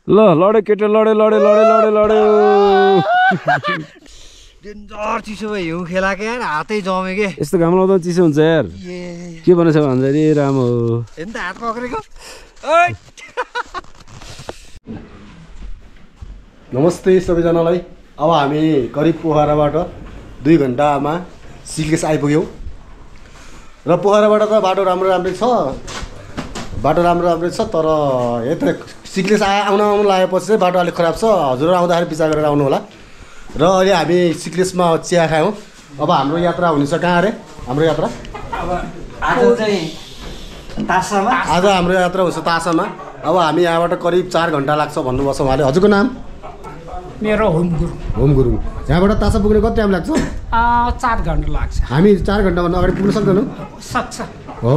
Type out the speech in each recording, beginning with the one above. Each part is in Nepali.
ल लड्यो केटा लड्यो लड्यो लड्यो लड्यो लड्यो डेन्जर चिसो भयो हिउँ खेलाको यार हातै जम्यो के यस्तो घाम लाउँदा चिसो हुन्छ यार के भनेछ भन्छ नि राम्रो हो हेर्नु त हात पक्रेको नमस्ते सबैजनालाई अब हामी करिब पोखराबाट 2 घण्टामा सिलगढी आइपुग्यौँ र पोखराबाट त बाटो राम्रो छ तर यता सिलगढी आउन लागेपछि चाहिँ बाटो अलिक खराब छ हजुर आउँदाखेरि विचार गरेर आउनु होला र अहिले हामी सिलगढीमा चिया खायौँ अब हाम्रो यात्रा हुनेछ कहाँ अरे हाम्रो यात्रा आज हाम्रो यात्रा हुन्छ तासामा अब हामी यहाँबाट करिब 4 घण्टा लाग्छ भन्नुभएको छ उहाँले हजुरको नाम मेरो होम गुरुङ यहाँबाट तासा पुग्ने कति टाइम लाग्छ 4 घण्टा लाग्छ हामी 4 घण्टाभन्दा अगाडि पुग्न सक्दैनौँ सक्छ हो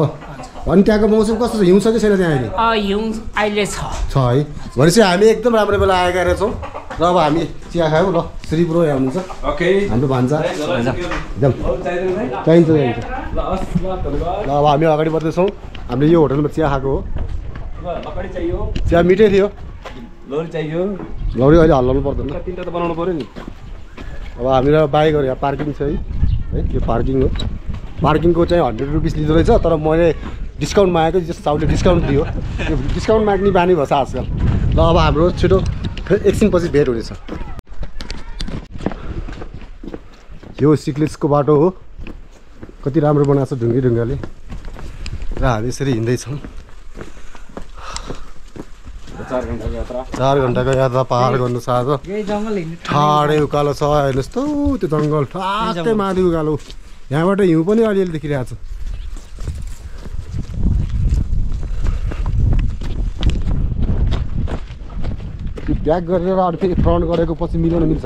अनि त्यहाँको मौसम कस्तो छ हिउँ छ कि छैन त्यहाँ अहिले हिउँ अहिले छ है भनेपछि हामी एकदम राम्रो बेला आएका रहेछौँ र अब हामी चिया खायौँ ल श्री पुरो यहाँ हुनुहुन्छ हाम्रो भान्जा एकदम चाहिन्छ ल अब हामी अगाडि बढ्दैछौँ हामीले यो होटलमा चिया खाएको हो चिया मिठै थियो लौरी अहिले हल्लाउनु पर्दैन 3टा त बनाउनु पर्यो नि अब हामीलाई बाइकहरू यहाँ पार्किङ छ है यो पार्किङ हो पार्किङको चाहिँ 100 रुपिस लिँदो रहेछ तर मैले डिस्काउन्ट मागेको जस्तो साउले डिस्काउन्ट दियो त्यो डिस्काउन्ट माग्ने बानी भएछ आजकल ल अब हाम्रो छिटो एकछिनपछि भेट हुनेछ यो सिक्लेसको बाटो हो कति राम्रो बनाएको छ ढुङ्गाले र हामी यसरी हिँड्दैछौँ 4 घण्टाको यात्रा पार गर्नु साह्रो ठाडै उकालो छ हेर्नुहोस् त त्यो जङ्गल ठ्याक्कै माथि उकालो यहाँबाट हिउँ पनि अलिअलि देखिरहेको छ ब्याक गरेर अरू फेरि फ्रन्ट गरेको पछि मिलाउन मिल्छ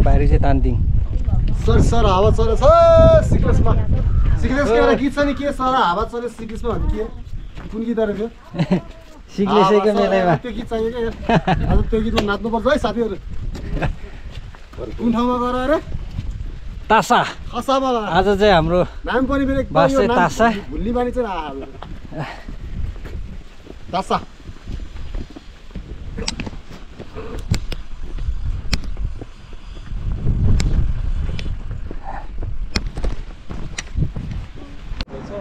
बाहिर चाहिँ तान्दिङ सर हावा चले छ सिक्लेसमा एउटा गीत छ नि के सर हावा चले सिक्लेसमा भन्ने के कुन गीत रहेछ सिक्लेसैको मेलामा त्यो गीत चाहियो क्या आज त्यो गीतमा नाच्नुपर्छ है साथीहरू कुन ठाउँमा गएर अरे तासा खसामा आज चाहिँ हाम्रो नाम पनि फेरि तासा भुल्ने बानी चाहिँ तासा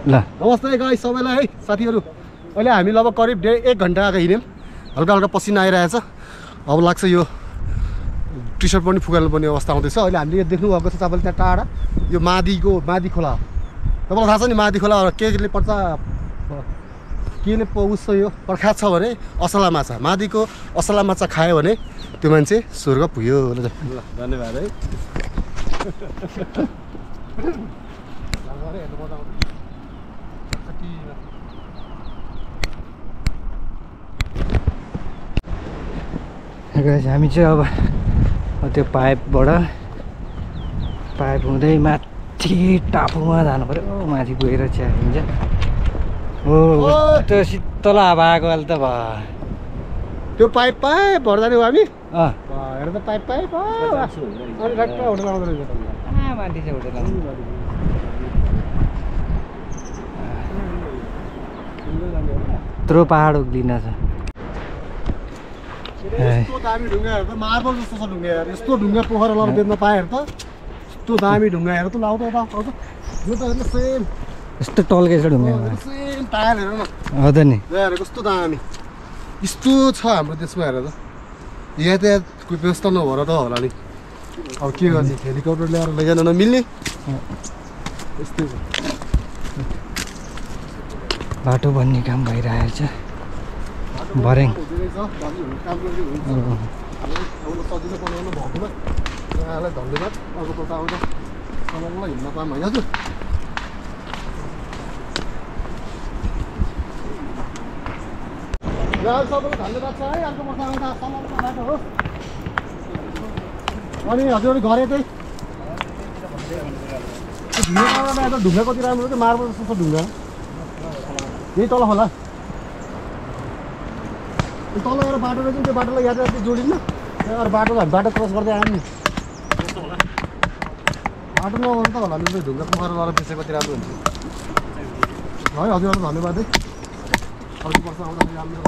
ल नमस्ते गाइस सबैलाई है साथीहरू अहिले हामी लगभग करिब 1 घण्टा हिँड्यौँ हल्का हल्का पसिना आइरहेछ अब लाग्छ यो टी सर्ट पनि फुगाल्नु पर्ने अवस्था आउँदैछ अहिले हामीले यो देख्नु भएको छ तपाईँले त्यहाँ टाढा यो मादी खोला तपाईँलाई थाहा छ नि मादी खोला केले पर्छ केले उस यो पर्खा छ भने असला माछा मादीको असला माछा खायो भने त्यो मान्छे स्वर्ग पुग्यो धन्यवाद है हामी चाहिँ अब त्यो पाइप हुँदै माथि टापुमा जानु पर्यो माथि गएर चिया खाइन्छ हो त्यो शीतल हावा आएको अहिले त भयो त्यो पाइप भर्दा हो हामी हेर त पाइप होटल आउँदो रहेछ माथि चाहिँ होटल यत्रो पहाड उक्लिन छ यस्तो दामी ढुङ्गाहरू त मार्बल जस्तो छ ढुङ्गा हेर यस्तो ढुङ्गा पोखरा लर बेच्न पाएँ त यस्तो दामी ढुङ्गा हेर त लाउँदा यो त हेर्नु सेम यस्तो टल्केछ ढुङ्गा सेम टायर हेर न हो त नि हेर कस्तो दामी यस्तो छ हाम्रो देशमा हेर त यातायातको व्यवस्था नभएर त होला नि अब के गर्ने हेलिकप्टर ल्याएर लैजान नमिल्ने यस्तै बाटो बन्ने काम भइरहेको छ भर्याङ सजिलो बनाउनु भएकोमा यहाँलाई धन्यवाद अर्कोपल्ट आउँदा समयलाई हिँड्न पाऊँ है हजुर सबैलाई धन्यवाद छ है अर्कोपल्ट आउँदा समयको बाटो हो अनि हजुर घर यतै ढुङ्गा कति राम्रो थियो मार्बल जस्तो छ ढुङ्गा यही तल होला तल एउटा बाटो रहेछ त्यो बाटोलाई यातायात जोडिन्न बाटो क्रस गर्दै आयो नि बाटो नभएर त होला नि ढुङ्गा पोखरा लगाएर बेचे कति राम्रो हुन्छ है हजुरहरूलाई धन्यवाद है अर्को वर्ष आउँदाखेरि राम्रो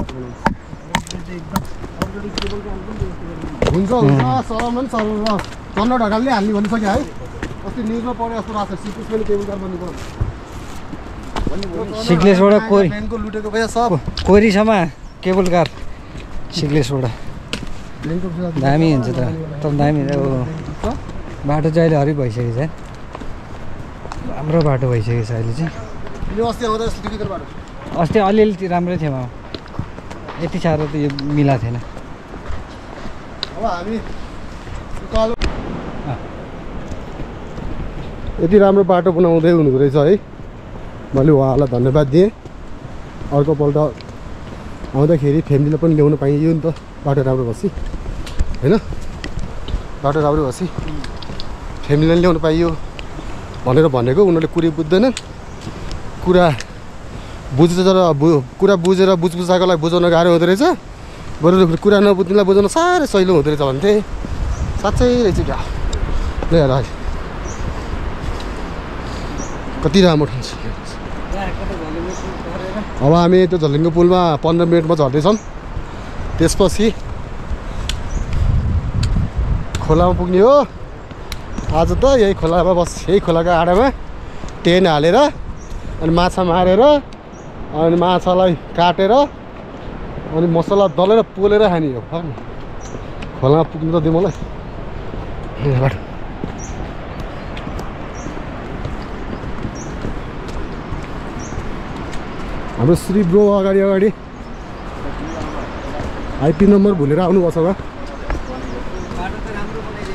हुन्छ हुन्छ चलाउनु पनि चलाउनु ल चन्न ढकालले हाल्ने भनिसक्यो है अस्ति न्युजमा पढे जस्तो लाग्छ सिक्किस पनि केबल कार बन्नु पर्यो सिक्लेसबाट प्लेनको लुटेको पैसा सब कोइरीसम्म केबल कार सिक्लेसबाट प्लेनको दामी हुन्छ त एकदम दामी बाटो चाहिँ अहिले हरिक भइसकेको छ राम्रो बाटो भइसकेको छ अहिले चाहिँ यो अस्ति आउँदा यस्तो दुईतिर बाटो अस्ति अलिअलि राम्रै थियो यति साह्रो त यो मिलाएको थिएन अब हामी कालो यति राम्रो बाटो बनाउँदै हुनुहुँदो रहेछ है मैले उहाँलाई धन्यवाद दिएँ अर्कोपल्ट आउँदाखेरि फ्यामिलीलाई पनि ल्याउन पाइयो नि त बाटो राम्रो भएपछि होइन बाटो राम्रो भएपछि फ्यामिलीलाई ल्याउन पाइयो भनेर भनेको उनीहरूले कुरै बुझ्दैनन् कुरा बुझेर बुझाएकोलाई बुझाउन गाह्रो हुँदो रहेछ बरु कुरा नबुझ्नेलाई बुझाउन साह्रै सहिलो हुँदो रहेछ भन्थे साँच्चै रहेछ क्या ल हेर कति राम्रो ठाउँ छ अब हामी त्यो झलिङ्गो पुलमा 15 मिनटमा झर्दैछौँ त्यसपछि खोलामा पुग्ने हो आज त यही खोलामा यही खोलाको आडामा टेन हालेर अनि माछा मारेर अनि माछालाई काटेर अनि मसला दलेर पोलेर खाने हो खोलामा पुग्नु त दिउँ मलाई हाम्रो श्री ब्रो अगाडि आइपी नम्बर भुलेर आउनुभएको छ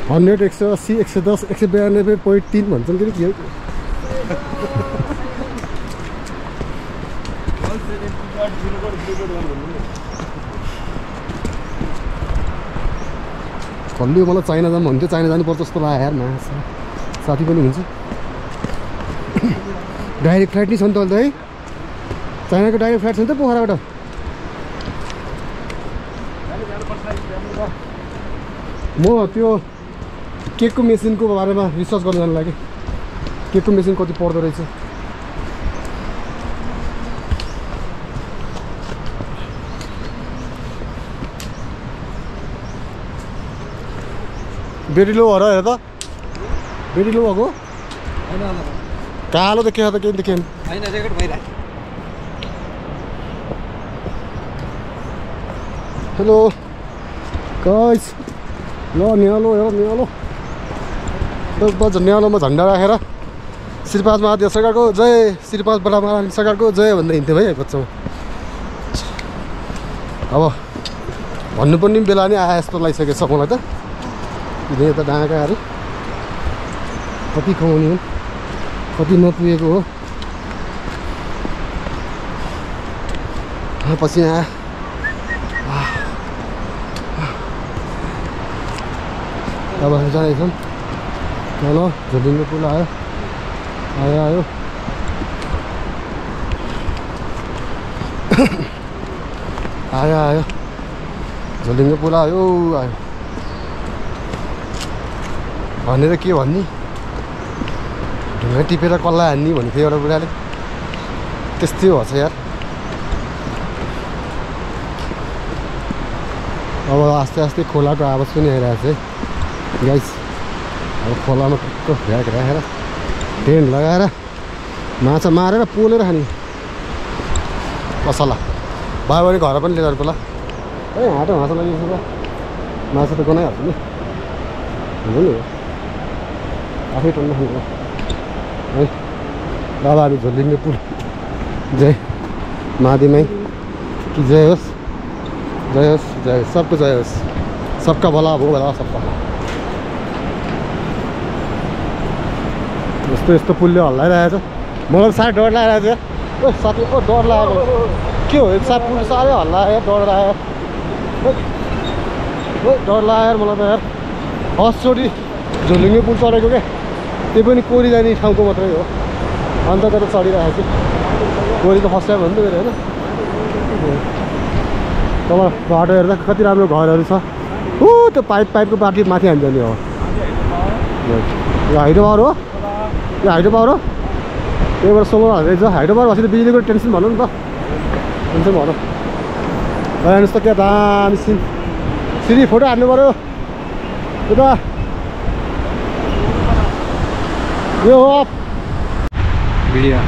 100 180 110 192.3 भन्छन् कि के कल्ली मलाई चाइना जानु भन्थ्यो चाइना जानुपर्छ जस्तो लाग्यो यार माछा साथी पनि हुन्छ डाइरेक्ट फ्लाइट नि छ नि त अहिले है चाइनाको डाइरेक्ट फ्लाइट छ नि त पोखराबाट म त्यो केकको मेसिनको बारेमा रिसर्च गर्न जानु लागि केकको मेसिन कति पर्दो रहेछ बेटी लो हेर हेर त बेटी लो भएको कालो देखेको त केही देखेन हेलो गाइस ल न्यालो हेर न्यालो न्यालोमा झन्डा राखेर श्रीपाद महादेव सरकारको जय श्रीपाद बडा महारानी सरकारको जय भन्दै हिँड्थ्यो भाइ बच्चामा अब भन्नु पनि बेला नै आए जस्तो लागिसकेको छ मलाई त यता डाँगाहरू कति कमाउने हो कति नपुगेको हो पछि आयो अब हामी जाँदैछौँ ल झुलिङ्गो पुल आयो आयो झुलिङ्गो पुल आयो भनेर के भन्ने ढुङ्गा टिपेर कल्ला हान्ने भनेको एउटा बुढाले त्यस्तै भएछ यार अब आस्ते आस्ते खोलाको आवाज पनि आइरहेको छ है गाइस अब खोलामा टुक्क भ्याक राखेर टेन्ट लगाएर माछा मारेर पोलेर खाने पसला भयो भने घर पनि लिएर पर्ला है हाटो माछा लागिरहेको छ माछा त गनाइहाल्छ नि हुनु नि आफै टन्न खानु है बाबा हामी झुलिङ्गे पुल जय महादेवमै कि जय होस् सबको जय होस् सबका भला हो भला सबका यस्तो पुलले हल्लाइरहेको छ मलाई साह्रै डर लागिरहेको छ ओ साथी ओ डर लागेको के हो साथ पुल साह्रै हल्लायो डर लाग्यो डर लाग्यो मलाई त यार फर्स्टचोटि झुलिङ्गे पुल चढेको क्या त्यो पनि कोरी जाने ठाउँको मात्रै हो अन्त तर चढिरहेको छु कोरी त फर्स्ट टाइम हो नि त मेरो होइन तल बाटो हेर्दा कति राम्रो घरहरू छ त्यो पाइपको बाटो माथि हान्छ नि हो यो हाइट घर हो यो हाइड्रो पावर हो त्यहीबाट सोलर हाल्दैछ हाइड्रो पावर भएपछि त बिजुलीको टेन्सन भनौँ नि त टेन्सन भनौँ हेर्नुहोस् त क्या दामी सिन सिरी फोटो हाल्नु पऱ्यो यता यो हो भिडियो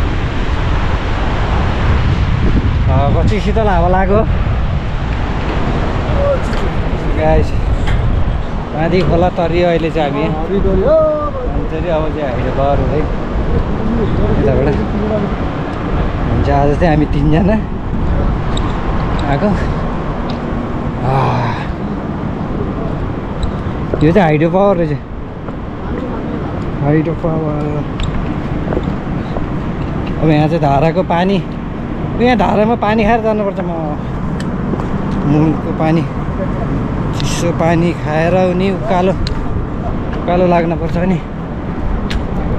कति शीतल हावा लाग्यो गाइस माथि खोला तरियो अहिले चाहिँ हामी अनि अब चाहिँ हामीले घर है यताबाट हुन्छ आज चाहिँ हामी 3 जना आएको यो चाहिँ हाइड्रो पावर रहेछ हाइड्रो पावर अब यहाँ चाहिँ धाराको पानी यहाँ धारामा पानी खाएर जानुपर्छ म मुलको पानी चिसो पानी खाएर नि उकालो उकालो लाग्नुपर्छ नि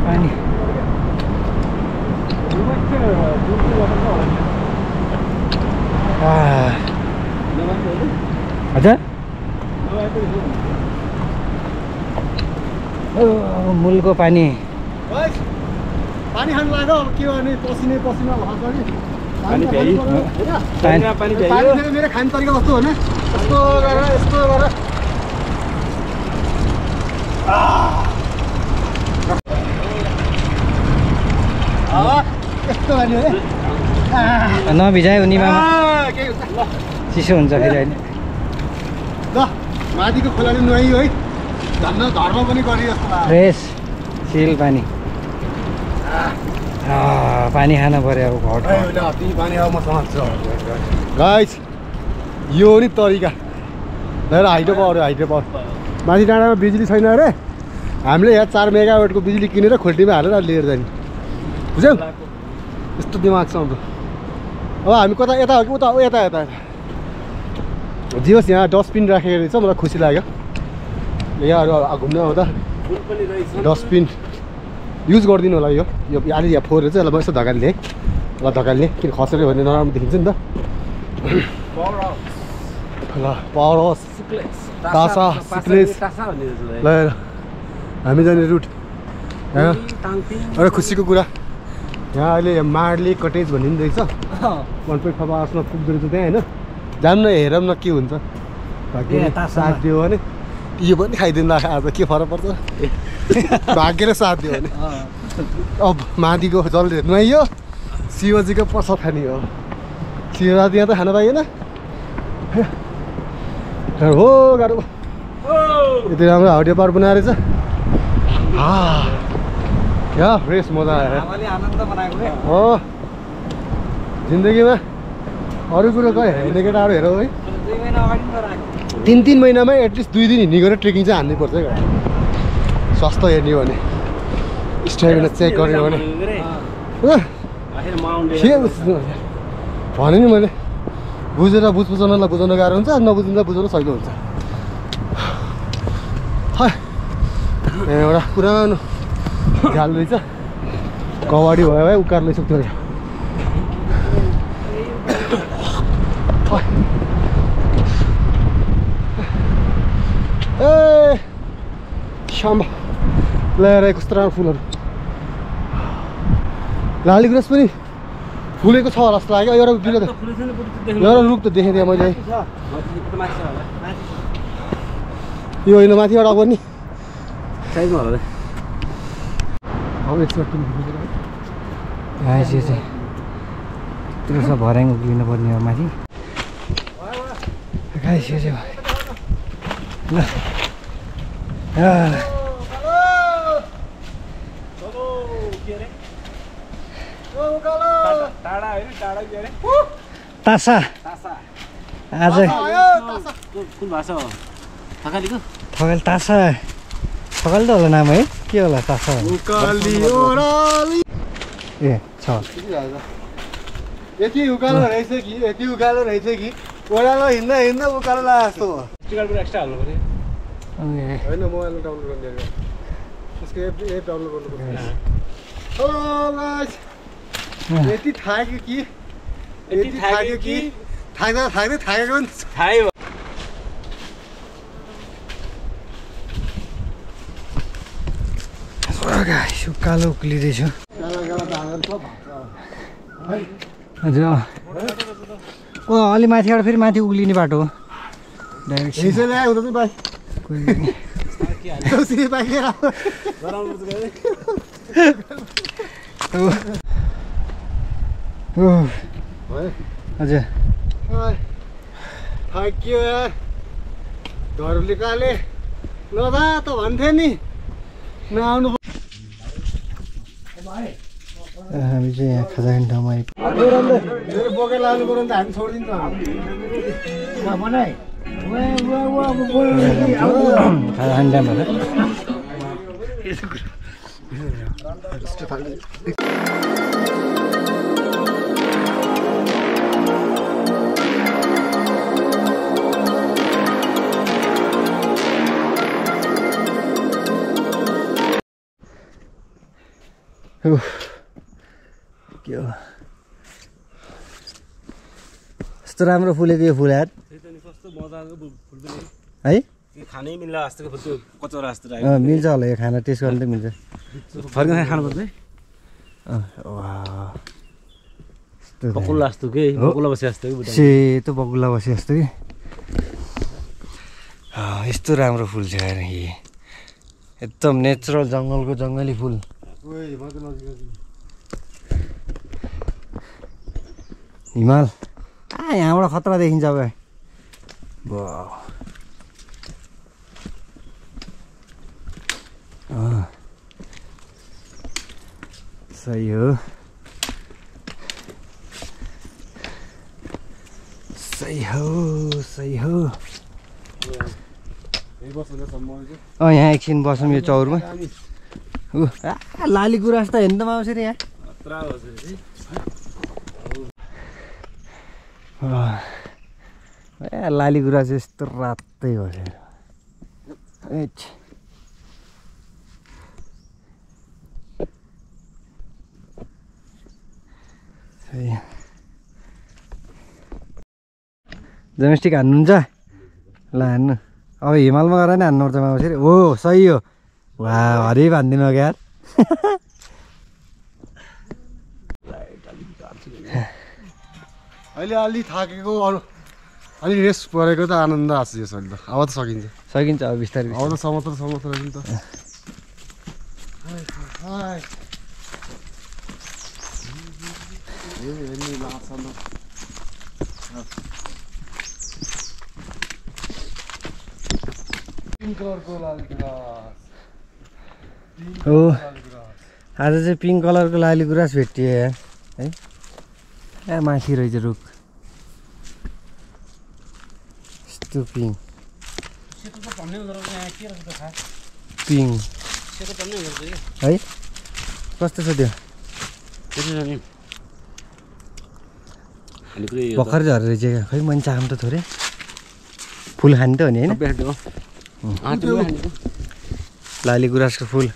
पानी हजुर मुलको पानी पानी खानु लाग्यो अब के गर्ने पसिना पसिना भएको नि पानी मेरो खाने तरिका कस्तो हो यस्तो गरेर यस्तो गरेर यस्तो गर्ने नभिजायो नि मामा चिसो हुन्छ फेरि अहिले ल माथिको खोलाले नुहाइयो है धन्न घरमा पनि गरियो जस्तो लाग्यो फ्रेस सिल पानी पानी खानु पर्यो अब गाइस यो नि तरिका लिएर हाइड्रो पावर माथि डाँडामा बिजुली छैन अरे हामीले यहाँ 4 मेगावाटको बिजुली किनेर खोल्टीमा हालेर लिएर जाने बुझ्यौ यस्तो दिमाग छ हाम्रो अब हामी कता यता हो कि उता यता यता जे होस् यहाँ डस्टबिन राखेको रहेछ मलाई खुसी लाग्यो यहाँहरू घुम्न आउँदा डस्टबिन युज गरिदिनु होला यो अलि यहाँ फोहोर चाहिँ ल म यसो धकाल्ने ल धकाल्ने किन खसेर भने नराम्रो देखिन्छ नि त ल पावर हाउस टासा सिक्लेस ल हामी जाने रुट एउटा खुसीको कुरा यहाँ अहिले मार्ले कटेज भन्ने पनि रहेछ 1.5 आवर्समा पुग्दो रहेछ त्यहाँ होइन जाऊँ न हेरौँ न के हुन्छ साथ दियो भने यो पनि खाइदिनु लाग्यो आज के फरक पर्छ भाग्यले साथ दियो भने अब माथिको जल नुहाइयो शिवजीको प्रसाद खाने हो शिवराज यहाँ त खान पाइएन हो गाह्रो यति राम्रो हाउडे पार बनाएर रहेछ क्या फ्रेस मजा आयो हो जिन्दगीमा अरू कुरो कहीँ हेर्ने केटाहरू हेरौ है 3 महिनामै एटलिस्ट 2 दिन हिँड्ने गरेर ट्रेकिङ चाहिँ हान्नै पर्छ है स्वास्थ्य हेर्ने हो भने स्ट्यामिना चेक गर्ने हो भने भने नि मैले बुझेर बुझ्नलाई बुझाउन गाह्रो हुन्छ नबुझ्नलाई बुझाउन सजिलो हुन्छ एउटा पुरानो झाल रहेछ कबाडी भयो है उकार लैसक्थ्यो ए साम्बा ल्याएर कस्तो राम्रो फुलहरू लाली गुराँस पनि फुलेको छ होला जस्तो लाग्यो एउटा रुख त देखेँ त्यहाँ मैले यो होइन माथिबाट अब नि साइजमा होला त्यो सब भर्याङ उक्लिनु पर्ने हो माथि ल तासा आज कुन भाषा हो थकालीको थकाली तासा थकाली त होला नाम है के होला तासा ए छ यति उकालो रहेछ कि यति उकालो रहेछ कि ओह्रालो हिँड्दा उकालो लाग्यो जस्तो हो एक्स्ट्रा हाल्नु पर्यो होइन मोबाइलमा डाउनलोड गर्ने त्यसको एप डाउनलोड गर्नुपर्छ यति थाक्यो कि थाकेको नि थाहै उकालो उक्लिँदैछु हजुर अलि माथिबाट फेरि माथि उक्लिने बाटो हो हजुर थाकियो यार घरलिकाले नदा त भन्थे नि नआउनु हामी चाहिँ यहाँ खजान ठाउँमा बोकेर लानु पर्यो भने त हामी छोडिदिन्छौँ खजान ठाउँमा के हो यस्तो राम्रो फुलेको यो फुल यार है खानै मिल्ला जस्तोको फुल त्यो कचौरा जस्तो मिल्छ होला यो खाना टेस्ट गर्नु त मिल्छ फर्केर खानुपर्छ है बकुल्ला जस्तो के बकुल्ला बसे जस्तो कि सेतो बकुल्ला बसे जस्तो कि यस्तो राम्रो फुल छ यार एकदम नेचुरल जङ्गलको जङ्गली फुल हिमाल यहाँबाट खतरा देखिन्छ अब सही हो सही हो सही हो यहाँ एकछिन बसौँ यो चौरमा लाली गुराँस त हेर्नु त आउँछ नि यहाँ लाली गुराँस यस्तो रातै हो डोमेस्टिक हान्नुहुन्छ ल हान्नु अब हिमालमा गएर नि हान्नु पर्छ माउसेरी हो सही हो वा हरि भनिदिनु हो क्या अहिले अलि थाकेको अलि रेस्ट परेको त आनन्द आएको छ यसरी त अब त सकिन्छ अब बिस्तारै अब त समत्र नि त हो आज चाहिँ पिङ्क कलरको लाली गुराँस भेटियो है ए माथि रहेछ रुख यस्तो पिङ्क है कस्तो छ त्यो भर्खर झरेर रहेछ क्या खै मान्छे आम त थोरै फुल खाने त हो नि होइन लाली गुराँसको फुल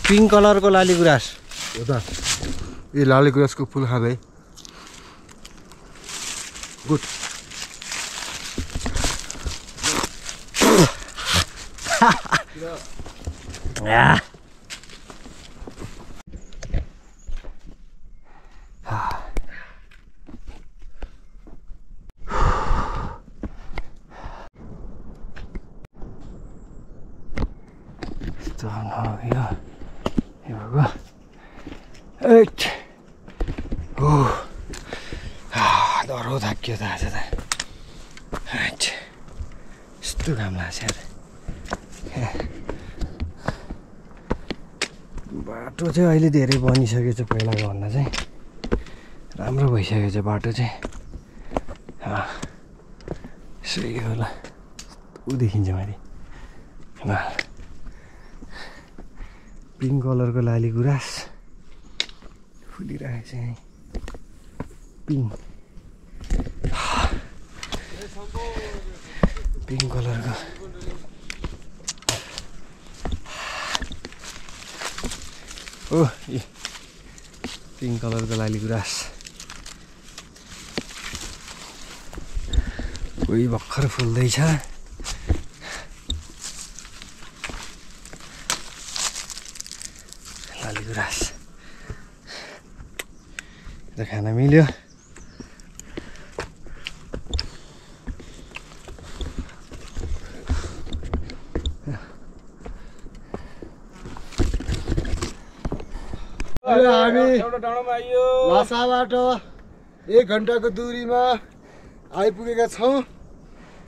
पिङ्क कलरको लाली गुराँस हो त यो लाली गुराँसको फुल खाँदै गुड डह्रो थाक्यो त आज त यस्तो घाम लाग्छ बाटो चाहिँ अहिले धेरै बनिसकेको छ पहिलाको भन्दा चाहिँ राम्रो भइसकेको छ बाटो चाहिँ सही होला ऊ देखिन्छ मैले पिङ्क कलरको लाली गुराँस फुलिरहेको छ यहीँ पिङ्क कलरको ओ पिङ्क कलरको लाली गुराँस कोही भर्खर फुल्दैछ लाली गुराँस खान मिल्यो हामी लासाबाट 1 घन्टाको दूरीमा आइपुगेका छौँ।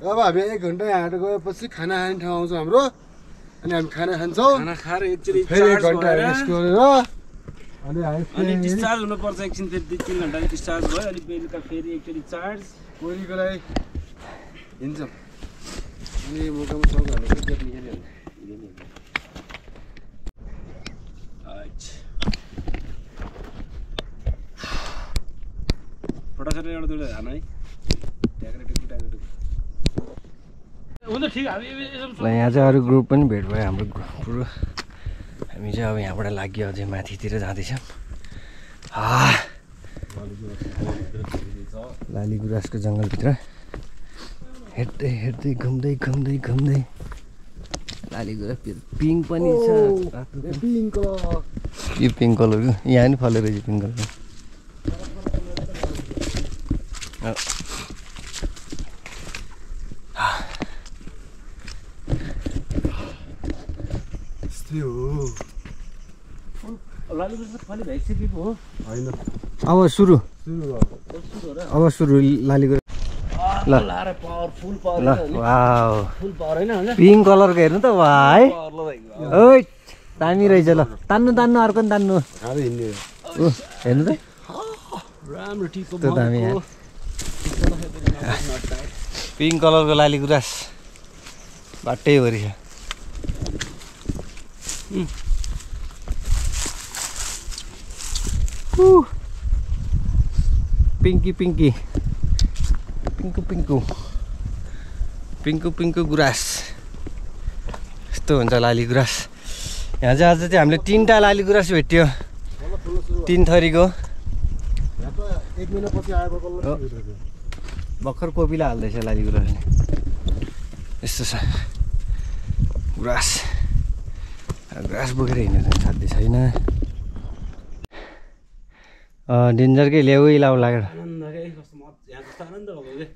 अब हामी 1 घन्टा यहाँबाट गएपछि खाना खाने ठाउँ आउँछ हाम्रो अनि हामी खाना खान्छौँ। खाना खाएर एकचोटि फेरि 1 घन्टा रेस्ट गरेर अनि डिस्चार्ज हुनुपर्छ एकछिन फेरि 2-3 घन्टा डिस्चार्ज भयो अनि बेलुका फेरि एकचोटि चार्ज कोरीको लागि हिँड्छौँ अनि मौकामा सब भनेको गेट निकाल्यो फटाफट एउटा दुईवटा हान है हुन्छ ठिक हामी ल यहाँ चाहिँ अरू ग्रुप पनि भेट भयो हाम्रो ग्रुप पुरो हामी चाहिँ अब यहाँबाट लाग्यो अझै माथितिर जाँदैछौँ लाली गुराँसको जङ्गलभित्र हेर्दै हेर्दै घुम्दै घुम्दै घुम्दै लाली गुराँस पिङ्क पनि छ यो पिङ्क कलरको यहाँ पनि फलेर रहेछ पिङ्क कलरको अब सुरु लाली गुराँस ल पिङ्क कलरको हेर्नु त भाइ ओइ दामी रहेछ ल तान्नु तान्नु अर्को पनि तान्नु हेर्नु त राम्रो ठिक दामी पिङ्क कलरको लाली गुराँस बाटैभरि छ पिङ्की पिङ्की पिङ्कु पिङ्कु पिङ्कु पिङ्कु गुराँस यस्तो हुन्छ लाली गुराँस यहाँ चाहिँ आज चाहिँ हामीले 3टा लाली गुराँस भेट्यो 3 थरीको भर्खर कोपिला हाल्दैछ लाली गुराँसले यस्तो छ गुराँस ग्रास बोकेर हिँड्नु साध्य छैन डेन्जरकै ल्याउ लाउ लागेर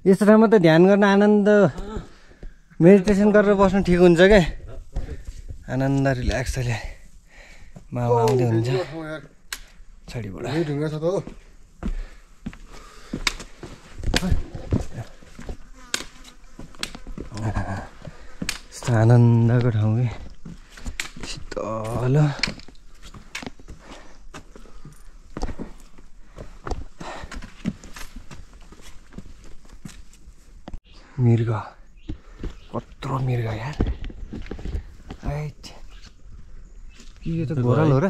यस्तो ठाउँमा त ध्यान गर्न आनन्द मेडिटेसन गरेर बस्नु ठिक हुन्छ क्या आनन्द रिल्याक्स ल्याए मामा आउँदै हुन्छ छडीबाट ढुङ्गा छ त यस्तो आनन्दको ठाउँ कि शीतल मृग कत्रो मृग यार यो त घोरल हो र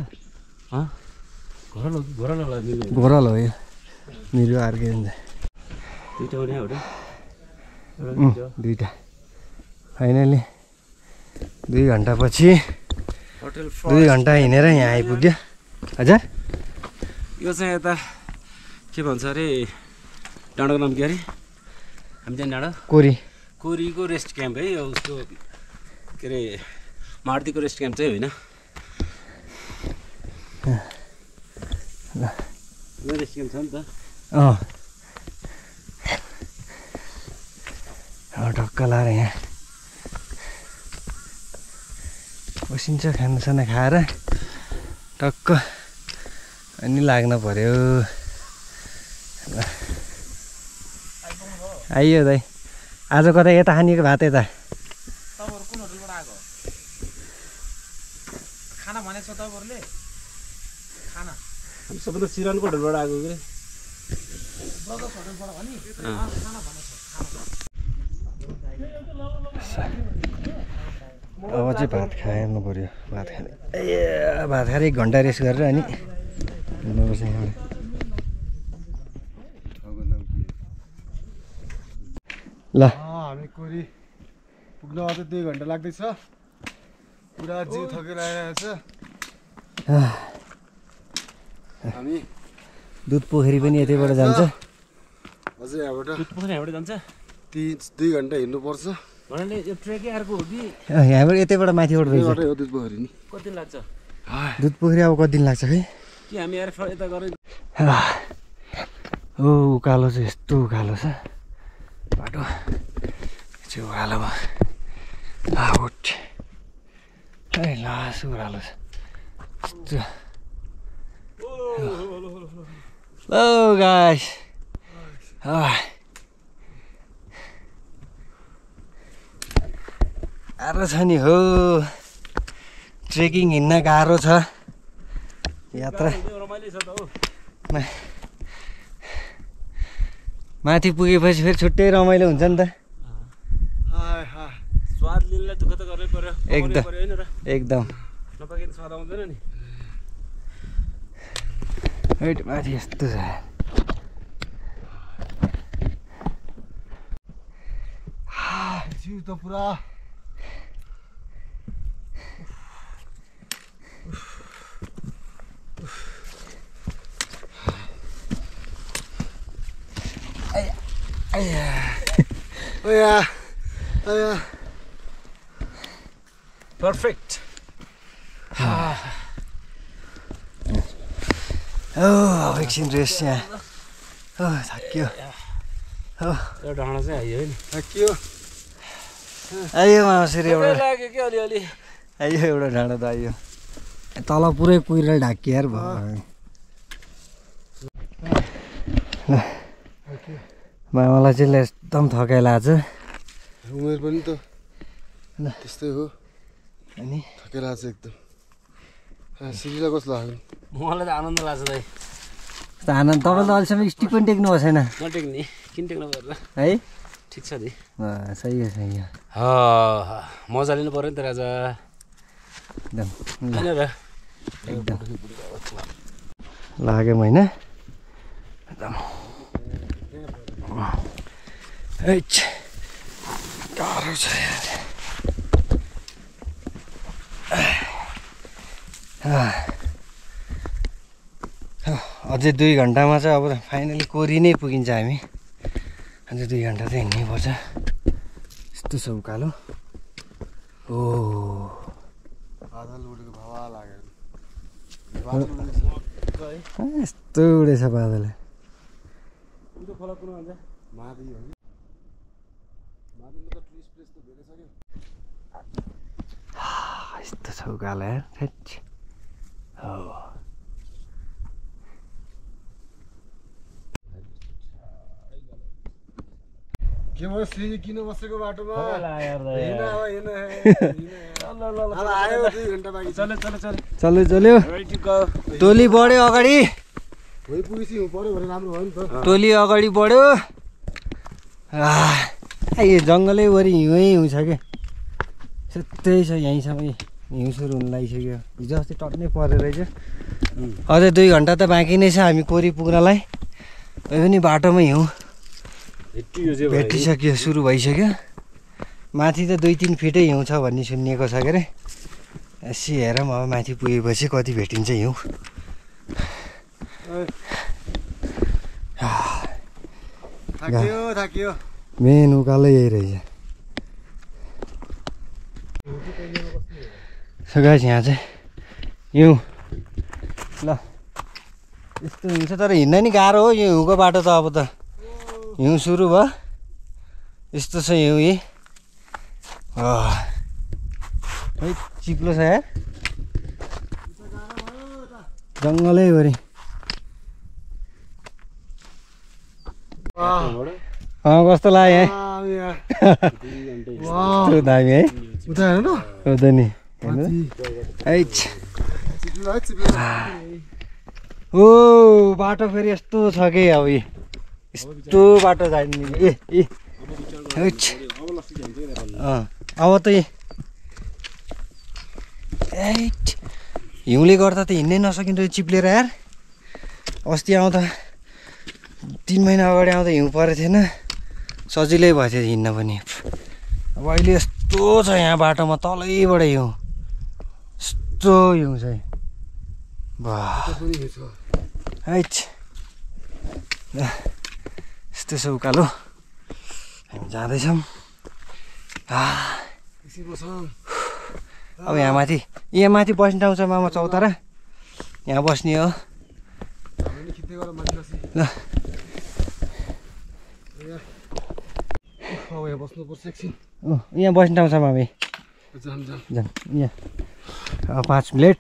घोरल हो यो मृग अर्कै हुन्छ दुईटा फाइनली 2 घन्टापछि 2 घन्टा हिँडेर यहाँ आइपुग्यो हजुर यो चाहिँ यता के भन्छ अरे डाँडाको नाम के अरे हामी चाहिँ डाँडा कोरीको रेस्ट क्याम्प है उसको के अरे मारुतिको रेस्ट क्याम्प चाहिँ होइन रेस्ट क्याम्प छ नि त ढक्क लाएर यहाँ बसिन्छ खानासाना खाएर टक्क अनि लाग्न पर्यो आइयो दाइ आज कता यता खानेको भात यता तपाईहरु कुन होटलबाट आएको खाना भनेछ तपाईहरुले खाना हामी सबै त सिरानको होटलबाट आएको के ब्रदर्स होटलबाट भनि खाना भनेछ अब चाहिँ भात खानु पर्यो भात खाने भात खाएर 1 घन्टा रेस्ट गरेर अनि हिँड्नुपर्छ यहाँबाट ल हामी कोरी पुग्न अझै 2 घन्टा लाग्दैछ पुरा जिउ थकेर आइरहेको छ हामी दुध पोखरी पनि यतैबाट जान्छ अझै यहाँबाट दुध पोखरी यहाँबाट जान्छ 2 घन्टा हिँड्नुपर्छ। भन्नाले यो ट्रेकै अर्को हो कि यहाँबाट यतैबाट माथिबाट रहेछ यहाँबाट यो दुध पोखरी नि। कति लाग्छ दुध पोखरी अब कति दिन लाग्छ खै कि हामी यार यता गरे ओ उकालो चाहिँ यस्तो उकालो छ बाटो चाहिँ उकालो आउट है लास उकालो छ यस्तो ओ गाइस गाह्रो छ नि हो ट्रेकिङ हिँड्न गाह्रो छ यात्रा माथि पुगेपछि फेरि छुट्टै रमाइलो हुन्छ नि त स्वाद लिनलाई दुःख त गर्नै पर्यो एकदम नपाके स्वाद आउँदैन नि हैट माथि यस्तो छ जिउ त पुरा पर्फेक्ट अब एकछिन रेस्ट यहाँ थाक्यो यो डाँडा चाहिँ आइयो है नि थाक्यो आइयो मासरी एउटा लाग्यो कि अलिअलि आइयो एउटा डाँडा त आइयो तल पुरै कुहिरेर ढाकियो यार भयो मामालाई चाहिँ एकदम थकाइ लाग्छ उमेर पनि त त्यस्तै हो अनि थकाइ लाग्छ एकदम सिरिला कस्तो लाग्यो मलाई त आनन्द लाग्छ दाइ आनन्द तपाईँले त अहिलेसम्म स्टिक पनि टेक्नु भएको छैन नटेक्ने किन टेक्नु पर्ला है ठिक छ दि सही हो सही हो मजा लिनु पऱ्यो नि त राजा एकदम होइन र एकदम लाग्यो होइन एकदम गाह्रो छ अझै 2 घन्टामा चाहिँ अब फाइनली कोरी नै पुगिन्छ हामी अझै 2 घन्टा चाहिँ हिँड्नै पर्छ यस्तो छ उकालो ओ बादल उडेको भावा लाग्यो यस्तो उडेछ बादल खोला कुन भन्छ माथि हो नि माथिमा त टुरिस्ट प्लेस त धेरै छ क्या यस्तो छ उकालो यार हो के भयो श्री किन बसेको बाटोमा आयो 2 घन्टा बाँकी चल्यो टोली बढ्यो अगाडि पुगेपछि पऱ्यो भने राम्रो भयो नि त टोली अगाडि बढ्यो यो जङ्गलै वरि हिउँ छ क्या त्यही छ यहीँसम्म हिउँ सुरु हुन लागिसक्यो हिजो अस्ति टट्नै परेर रहेछ अझै 2 घन्टा त बाँकी नै छ हामी कोरी पुग्नलाई तै पनि बाटोमा हिउँ भेटिसक्यो सुरु भइसक्यो माथि त 2-3 फिटै हिउँ छ भन्ने सुनिएको छ के अरे यसो हेरौँ अब माथि पुगेपछि कति भेटिन्छ हिउँ थाक्यो मेन उकालो यही रहेछ गाइस यहाँ चाहिँ हिउँ ल यस्तो हिउँ छ तर हिँड्न नि गाह्रो हो यो हिउँको बाटो त अब त हिउँ सुरु भयो यस्तो छ हिउँ यही चिप्लो छ यार जङ्गलै भरि कस्तो लाग्यो है दामी है उता हेर्नु उता नि ओ बाटो फेरि यस्तो छ कि अब यस्तो बाटो जाने अब त हिउँले गर्दा त हिँड्नै नसकिन्छ चिप्लेर यार अस्ति आउँदा 3 महिना अगाडि आउँदा हिउँ परेको थिएन सजिलै भएको थियो हिँड्न पनि अब अहिले यस्तो छ यहाँ बाटोमा तलैबाट हिउँ यस्तो हिउँ छ यस्तो छ उकालो हामी जाँदैछौँ। अब यहाँ माथि बस्ने ठाउँ छ मामा चौतारा, यहाँ बस्ने हो ल। यहाँ बस्ने ठाउँ छ मामी, यहाँ 5 मिनट।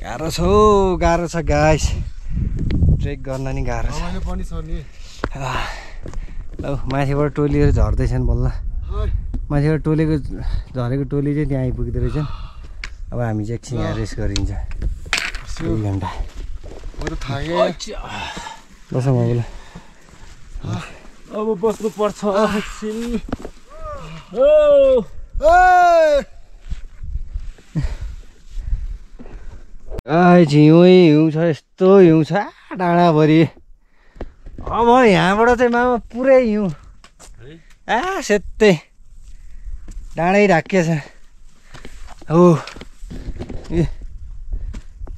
गाह्रो छ गाइस, ट्रेक गर्न नि गाह्रो छ। ल माथिबाट टोलीहरू झर्दैछन् बल्ल, माथिबाट झरेको टोली चाहिँ त्यहाँ आइपुग्दो रहेछन्। अब हामी चाहिँ एकछिन यहाँ रेस्ट गरिन्छ 2 घन्टा। बसौँ अब ल, अब बस्नु पर्छ एकछिन। हिउँ छ, यस्तो हिउँ छ डाँडाभरि। अब यहाँबाट चाहिँ मामा पुरै हिउँ, सेतै डाँडै ढाकिएछ हो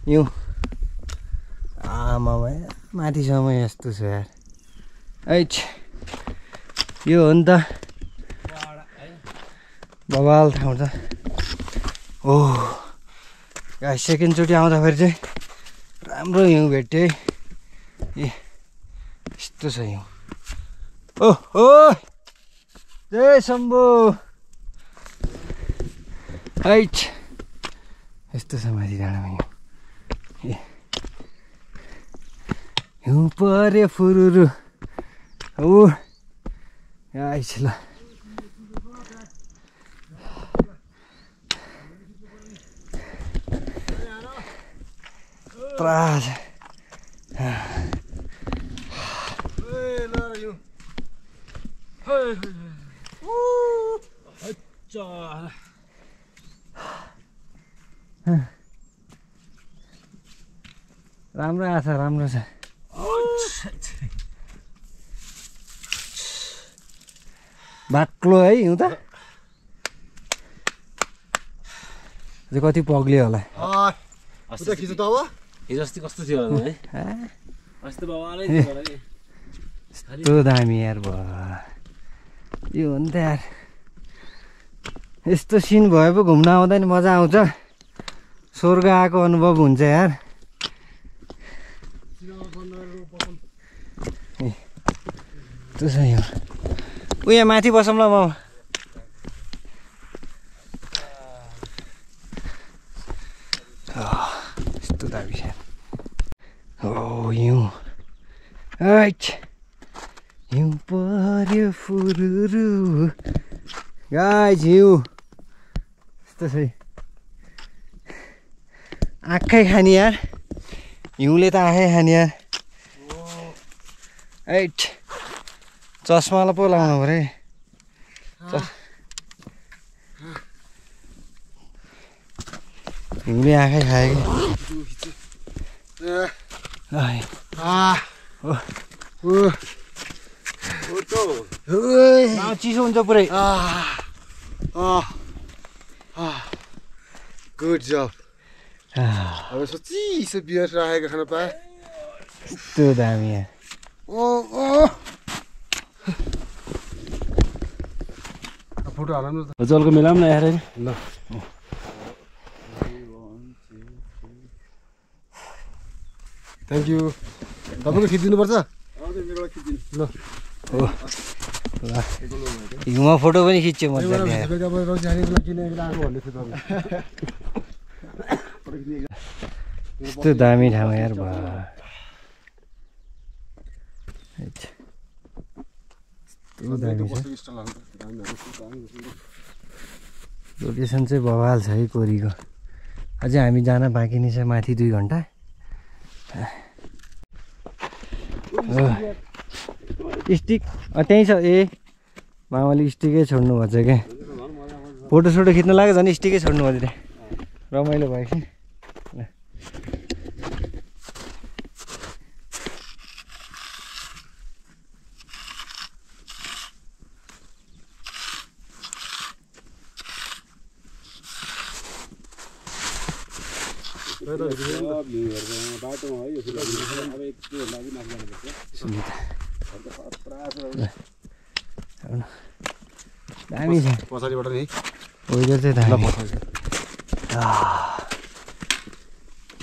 हिउँ। मामा माथिसम्म यस्तो छ यार। यो हो नि त बवाल ठाउँ त हो। सेकेन्डचोटि आउँदाखेरि चाहिँ राम्रो हिउँ भेट्यो है। यस्तो छ हिउँ। ओहो जय शम्भु। यस्तो छ माथि डाँडामा हिउँ पर्यो फुरुरु हो। ल त्रास राम्रो आछ, राम्रो छ। बाक्लो है हिउँ त कति पग्लियो होला। हिजो अस्ति कस्तो थियो होला है? अस्ति बवालै थियो होला नि। यस्तो दामी यार भयो यो हो नि त यार। यस्तो सिन भए पो घुम्न आउँदा नि मजा आउँछ, स्वर्ग आएको अनुभव हुन्छ यार। यस्तो छ यो। यहाँ माथि बसौँ ल म। यस्तो दामी छ हो हिउँ। हिउँ पर्यो फुरुरु गाइस हिउँ यस्तो छ। आँखै खाने यार, हिउँले त आँखै खाने यार। चस्मालाई पो लाउनु पऱ्यो हिउँले आँखै खायो कि चिसो हुन्छ पुरै। गुड जब। अब यसो चिसो बियर राखेको खान पाए यस्तो दामी यार। फोटो हाल्नु त जलको मिलाऊँ न यार। ल थ्याङ्क यू। तपाईँको खिचिदिनुपर्छ ल। हिउँमा फोटो पनि खिच्यो मजाले। यस्तो दामी ठाउँ यार लोकेसन चाहिँ बवाल छ है कोरीको। अझै हामी जान बाँकी नै छ माथि 2 घन्टा। स्टिक त्यहीँ छ। मामाले स्टिकै छोड्नु भन्छ क्या। फोटोसोटो खिच्न लाग्यो झन् स्टिकै छोड्नु भन्छ त्यहाँ। रमाइलो भयो कि। बाटोमा है यो अब त्यो लागि माथि जानुपर्छ दामी छ पछाडिबाट नि वेदर चाहिँ दामी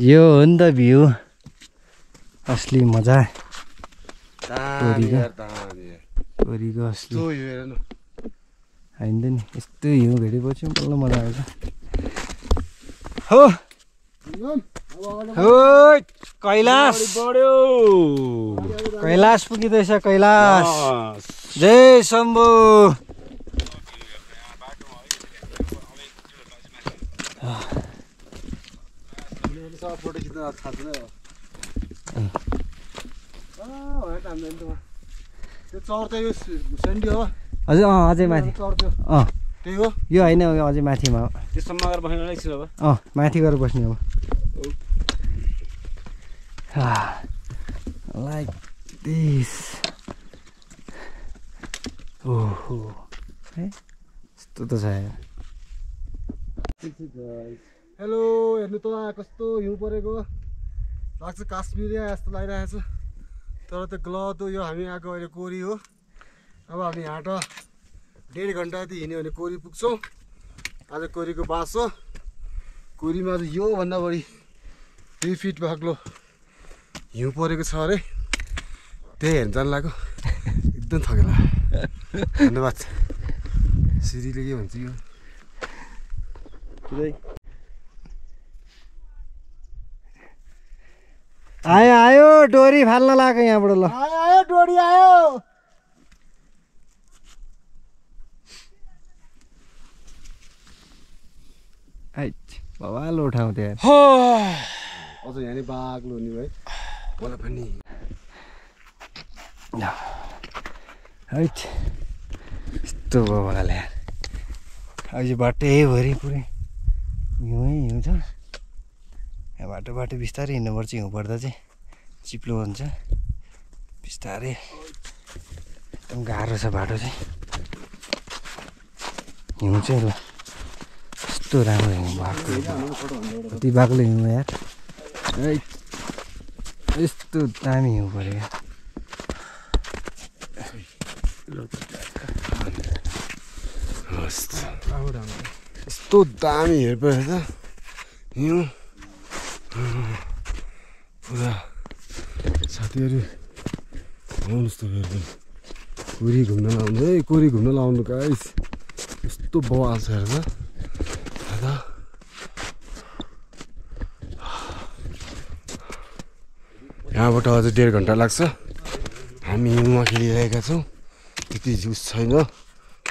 यो हो नि त भ्यू असली मजा कोरीको असली होइन नि यस्तो हिउँ भेटेपछि बल्ल मजा आउँछ हो हो कैलाश कैलाश पुगिँदैछ कैलाश जय शम्भु फोटो खिच्न थाहा छैन त्यो चौर चाहिँ यो सेन्डी हो हजुर अझै माथि चौर त्यो त्यही हो यो होइन अझै माथिमा हो त्यसम्म गएर बस्नु एकछिन अब माथि गएर बस्ने हो लाइक दिस ओहो है यस्तो त छ हेलो हेर्नु त कस्तो हिउँ परेको लाग्छ काश्मिरिया जस्तो लागिरहेको छ तर त्यो ग्लदो यो हामी आएको अहिले कोरी हो अब हामी यहाँबाट 1.5 घन्टा जति हिँड्यो भने कोरी पुग्छौँ आज कोरीको बास हो कोरीमा चाहिँ योभन्दा बढी 3 फिट बाक्लो हिउँ परेको छ अरे त्यही हेर्न जानु लाग्यो एकदम थकेला धन्यवाद सिरीले के भन्छ यो आयो आयो डोरी फाल्न लाग्यो यहाँबाट ल आयो डोरी आयो भवालो ठाउँ त्यहाँ अझ यहाँ नि बाक्लो हुने भाइ मलाई पनि यस्तो भवाले अहिले बाटैभरि पुरै हिउँ हिउँ छ यहाँ बाटो बिस्तारै हिँड्नुपर्छ हिउँ पर्दा चाहिँ चिप्लो हुन्छ बिस्तारै एकदम गाह्रो छ बाटो चाहिँ हिउँ चाहिँ ल यस्तो राम्रो हिउँ बाक्लो कति बाक्लो हिउँ यार यस्तो दामी हिउँ पऱ्यो यस्तो दामी हेर्छ हिउँ पुरा साथीहरू आउनुहोस् तपाईँहरू कोरी घुम्न लाउनु है कोरी घुम्न लाउनु गाइस यस्तो बवाल छ हेर्छ यहाँबाट अझै 1.5 घन्टा लाग्छ हामी हिउँमा खेलिरहेका छौँ त्यति जुस छैन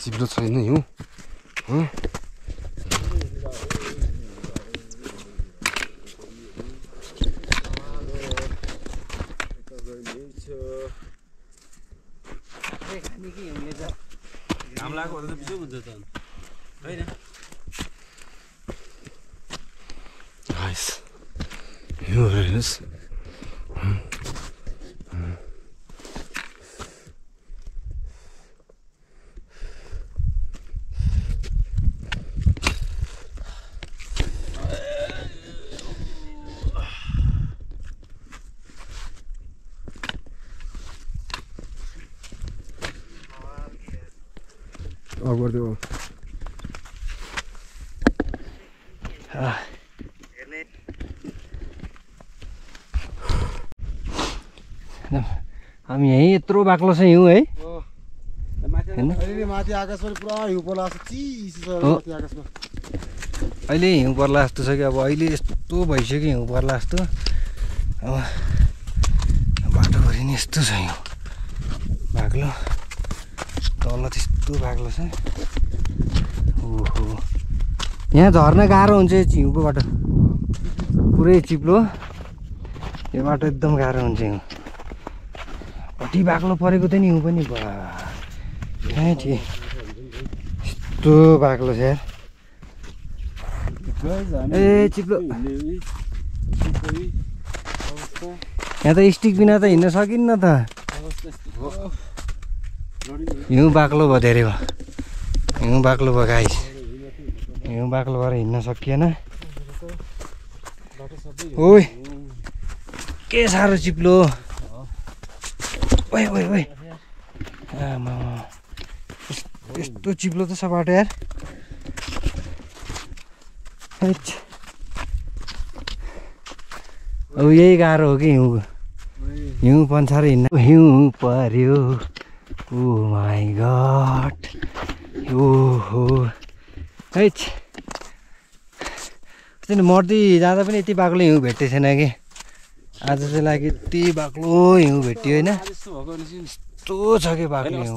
चिप्लो छैन हिउँ घाम लाग्यो भने त बिजो हुन्छ त होइन गाइस हिउँ हेर्नुहोस् गरिदियो हामी यहीँ यत्रो बाक्लो छ हिउँ है माथि आकाशमा पुरा हिउँ पर्ला माथि आकाशमा अहिले हिउँ पर्ला जस्तो छ कि अब अहिले यस्तो भइसक्यो हिउँ पर्ला जस्तो अब बाटोभरि नि यस्तो छ हिउँ बाक्लो तल त्यस्तो बाक्लो छ ओहो यहाँ झर्न गाह्रो हुन्छ हिउँको बाटो पुरै चिप्लो यो बाटो एकदम गाह्रो हुन्छ हिउँ कति बाक्लो परेको थियो नि हिउँ पनि ठिक यस्तो बाक्लो छ यार ए चिप्लो यहाँ त स्टिक बिना त हिँड्न सकिन्न त हिउँ बाक्लो भयो धेरै भयो हिउँ बाक्लो भयो गाइस हिउँ बाक्लो भएर हिँड्न सकिएन ओइ के साह्रो चिप्लो ओइ ओइ ओइ आमा यस्तो चिप्लो त छ बाटो यार अब यही गाह्रो हो कि हिउँ पन्छाएर हिँड्न हिउँ पर्यो ओ माई गड ओहो है अस्ति मर्दी जाँदा पनि यति बाक्लो हिउँ भेट्दै थिएन कि आज चाहिँ लाग्यो यति बाक्लो हिउँ भेट्यो होइन यस्तो छ कि बाक्लो हिउँ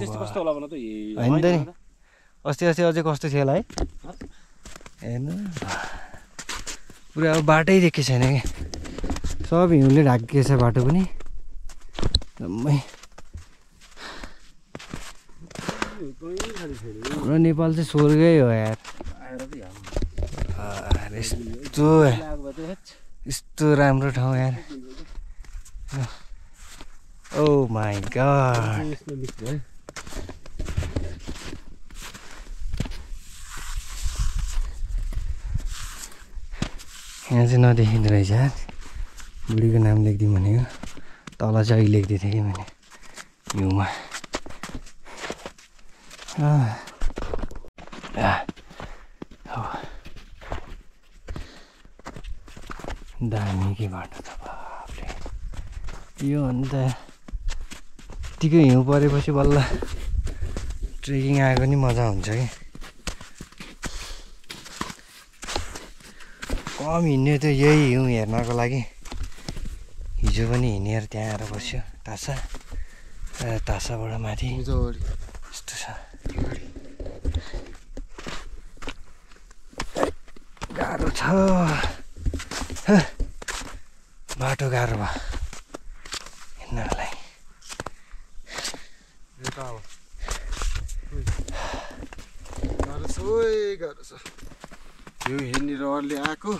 होइन त नि अस्ति अझै कस्तो थियो होला है हेर्नु पुरा अब बाटै देखेको छैन कि सब हिउँले ढाकिएको छ बाटो पनि जम्मै पुरा नेपाल चाहिँ स्वर्गै हो यार यस्तो राम्रो ठाउँ यार ओ माई गॉड यहाँ चाहिँ नदेखिँदो रहेछ यार बुढीको नाम लेखिदिउँ भनेको तल चाहिँ अहिले लेख्दै थिएँ कि मैले हिउँमा दामी के बाटो त बाफले यो अन्त यत्तिकै हिउँ परेपछि बल्ल ट्रेकिङ आएको नि मजा हुन्छ कि कम हिँड्ने त यही हिउँ हेर्नको लागि हिजो पनि हिँडेर त्यहाँ आएर बस्यो तासाबाट माथि यस्तो छ गाह्रो छ बाटो गाह्रो भयो हिँड्नलाई गाह्रो छ हिउँ हिँड्ने रहरले आएको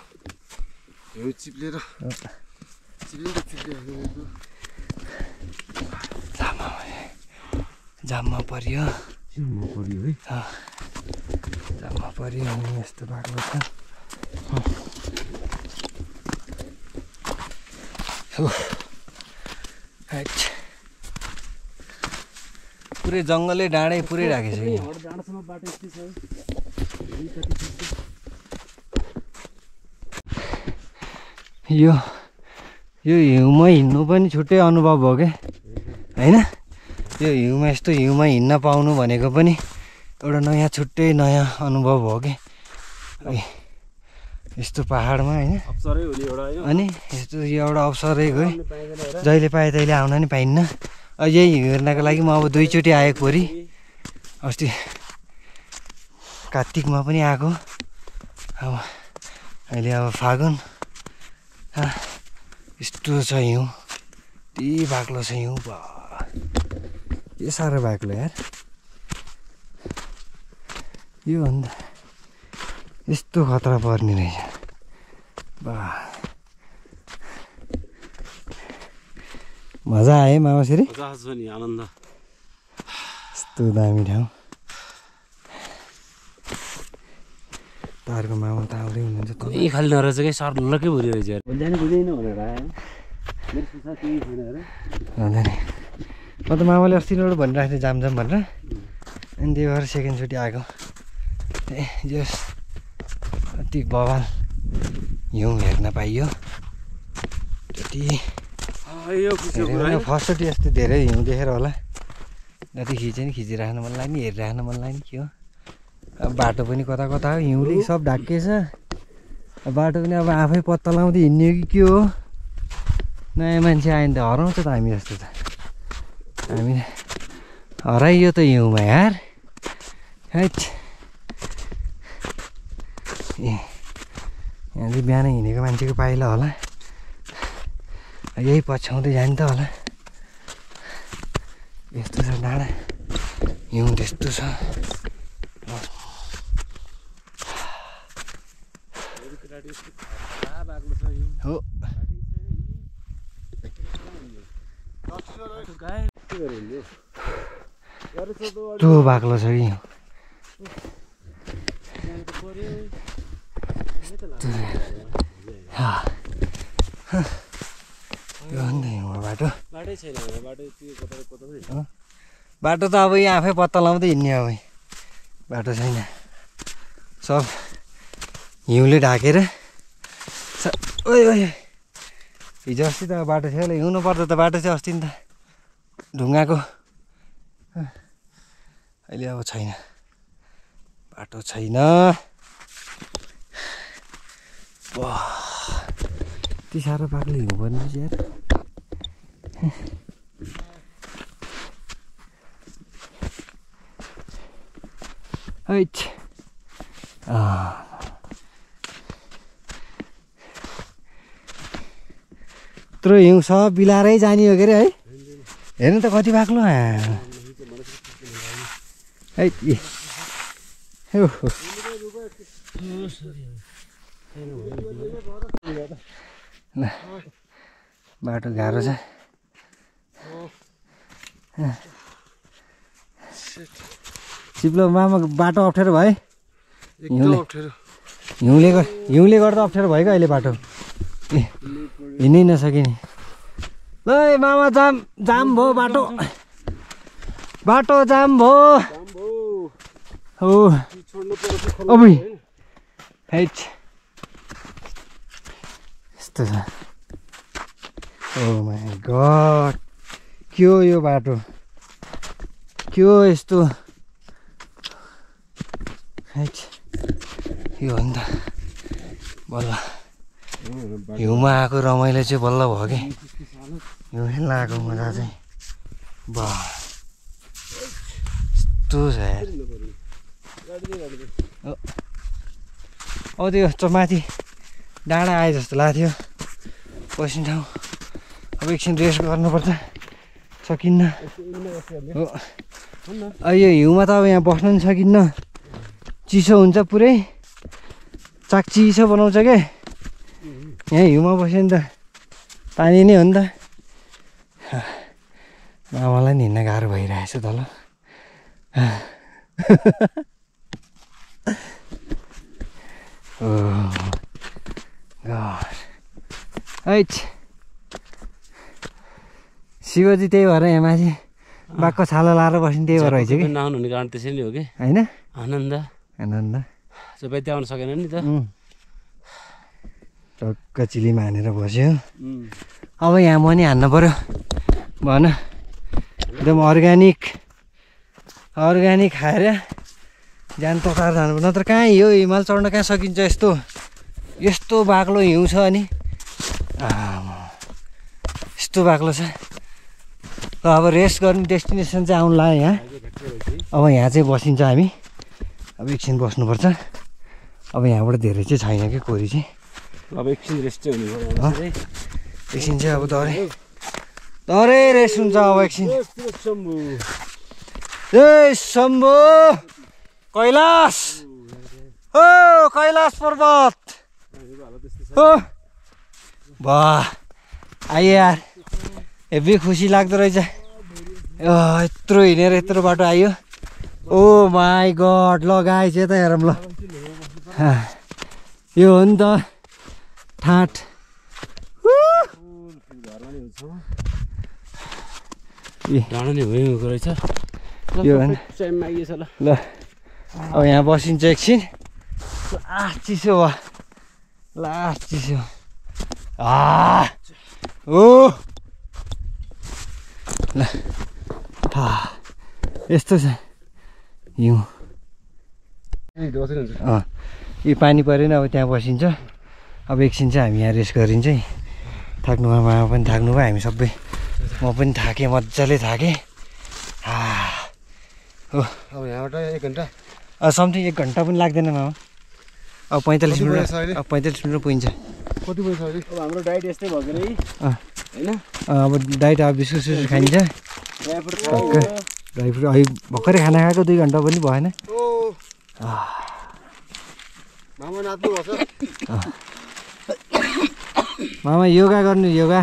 हिउँ चिप्लेर जाममा परियो है जाममा परियो अनि यस्तो बाक्लो छ पुरै जङ्गलै डाँडै पुरै राखेको छ यो हिउँमा हिँड्नु पनि छुट्टै अनुभव हो क्या होइन यो हिउँमा यस्तो हिउँमा हिँड्न पाउनु भनेको पनि एउटा नयाँ छुट्टै नयाँ अनुभव हो कि यस्तो पाहाडमा होइन अनि यस्तो यो एउटा अवसरै गयो जहिले पाए तहिले आउन नि पाइन्न यही हेर्नको लागि म अब 2 चोटि आएको परि अस्ति कार्तिकमा पनि आएको अब अहिले अब फागुन यस्तो छ हिउँ यति बाक्लो छ हिउँ के साह्रो बाक्लो यार यो भन्दा यस्तो खतरा पर्ने रहेछ बा मजा आयो मामाश्री आनन्द यस्तो दामी ठाउँ तारको मामा त आउँदै हुनुहुन्छ यही खाली नरहेछ कि सर्लकै भुरी रहेछ यार बुझ्दैन भनेर आयो मेरो सुसा केही छैन र भन्दा नि म त मामाले अस्ति नै भनिरहेको थिएँ जाम भनेर अनि त्यही भएर सेकेन्ड चोटि आएको जस अति बवाल हिउँ हेर्न पाइयो त्यति फर्स्टचोटि यस्तो धेरै हिउँ देखेर होला जति खिचे नि खिचिराख्न मन लाग्ने हेरिराख्न मन लाग्ने के हो अब बाटो पनि कता कता हो हिउँले सब ढाकिएछ बाटो पनि अब आफै पत्ता लगाउँदै हिँड्ने कि के हो नयाँ मान्छे आयो भने त हराउँछ त हामी जस्तो त हामी हराइयो त हिउँमा यार हैट यहाँ चाहिँ बिहान हिँडेको मान्छेको पाइला होला यही पछ्याउँदै जाने त होला यस्तो छ डाँडा हिउँ त्यस्तो छ हो त्यो बाक्लो छ कि यो हो नि त हिउँमा बाटो बाटै छैन बाटो त्यो कता बाटो त अब यहाँ आफै पत्ता लाउँदै हिँड्ने अब बाटो छैन सब हिउँले ढाकेर ओइ ओइ हिजो अस्ति त बाटो थियो हिउँनु पर्दा त बाटो चाहिँ अस्ति नि त ढुङ्गाको अहिले अब छैन बाटो छैन यति साह्रो बाक्लो हिउँ पर्ने यार हैट यत्रो हिउँ सब बिलारै जाने हो के अरे है हेर्नु त कति बाक्लो है ल बाटो गाह्रो छ चिप्लो मामा बाटो अप्ठ्यारो भयो हिउँले गर्दा अप्ठ्यारो भयो क्या अहिले बाटो हिँड्नै नसकिने ल मामा जाम भयो बाटो जाम भयो हो अब हैट यस्तो छ ओ माय गॉड के हो यो बाटो के हो यस्तो हैट यो हो नि त बल्ल हिउँमा आएको रमाइलो चाहिँ बल्ल भयो कि हिउँ खेल्न आएको मजा चाहिँ बा यस्तो छ यार अब त्यो माथि डाँडा आए जस्तो लाग्थ्यो बस्ने ठाउँ अब एकछिन रेस्ट गर्नुपर्छ सकिन्न हो यो हिउँमा त अब यहाँ बस्न पनि सकिन्न चिसो हुन्छ पुरै चाक चिसो बनाउँछ क्या यहाँ हिउँमा बस्यो नि त पानी नै हो नि त मामालाई नि हिँड्न गाह्रो भइरहेछ त ल शिवजी त्यही भएर यहाँ माथि बाघको छालो लाएर बस्ने त्यही भएर रहेछ कि नआउनु हुने कारण त्यसैले हो कि होइन आनन्द सबै त्यो आउनु सकेन नि त टक्क चिलीमा हानेर बस्यो अब यहाँ मनी हान्नु पर्यो भन एकदम अर्ग्यानिक खाएर ज्यान तताएर जानु नत्र कहाँ यो हिमाल चढ्न कहाँ सकिन्छ यस्तो बाक्लो हिउँ छ अनि यस्तो बाक्लो छ अब रेस्ट गर्ने डेस्टिनेसन चाहिँ आउनु लाग्यो यहाँ अब यहाँ चाहिँ बसिन्छ हामी अब एकछिन बस्नुपर्छ अब यहाँबाट धेरै चाहिँ छैन कि कोरी चाहिँ अब एकछिन रेस्ट चाहिँ हुने एकछिन चाहिँ अब तरै रेस्ट हुन्छ अब एकछिन ए शम्भु कैलाश हो कैलाश पर्वत हो वाह आइए यार हेभी खुसी लाग्दो रहेछ यत्रो हिँडेर यत्रो बाटो आयो ओ माई गड ल गाइस यता हेरौँ ल यो हो नि त ठाट डाँडा नै भएको रहेछ यो ल अब यहाँ बसिन्छ एकछिन चिसो भयो लास्ट चिसो ओ ल यस्तो छ हिउँ यो पानी पऱ्यो नि अब त्यहाँ बसिन्छ अब एकछिन चाहिँ हामी यहाँ रेस्ट गरिन्छ है थाक्नुमा मामा पनि थाक्नु भयो हामी सबै म पनि थाकेँ मजाले थाकेँ हो अब यहाँबाट 1 घन्टा समथिङ 1 घन्टा पनि लाग्दैन मामा अब 45 मिनट पुगिन्छ कति पैसा अहिले अब हाम्रो डाइट यस्तै भएको रे हैन अब डाइट अब बिस्कुट सुस्कुट खाइन्छ ड्राई फ्रुट अहिले भर्खरै खाना खाएको 2 घन्टा पनि भएन मामा नाच्नु भएको मामा योगा गर्नु योगा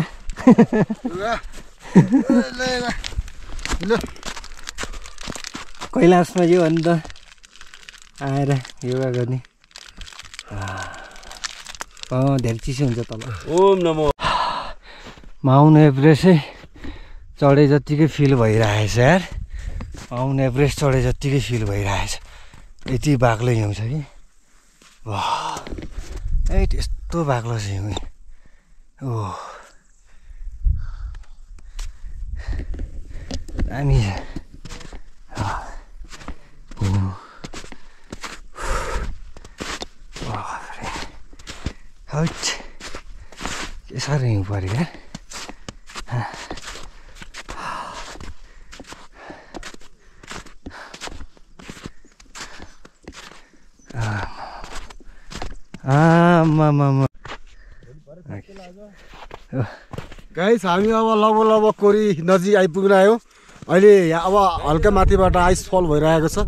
कैलाशमा यो हो नि त आएर योगा गर्ने धेरै चिसो हुन्छ तल ओम नमो माउन्ट एभरेस्टै चढे जत्तिकै फिल भइरहेछ यार। माउन्ट एभरेस्ट चढे जत्तिकै फिल भइरहेछ। यति बाक्लो हिउँ छ कि वाह ए त्यस्तो बाक्लो छ हिउँ। ओह दामी छ हिउँ। हट के साह्रो हिउँ पऱ्यो यार। गाइस हामी अब लगभग कोरी नजिक आइपुग्न आयो। अहिले अब हल्का माथिबाट आइस फल भइरहेको छ,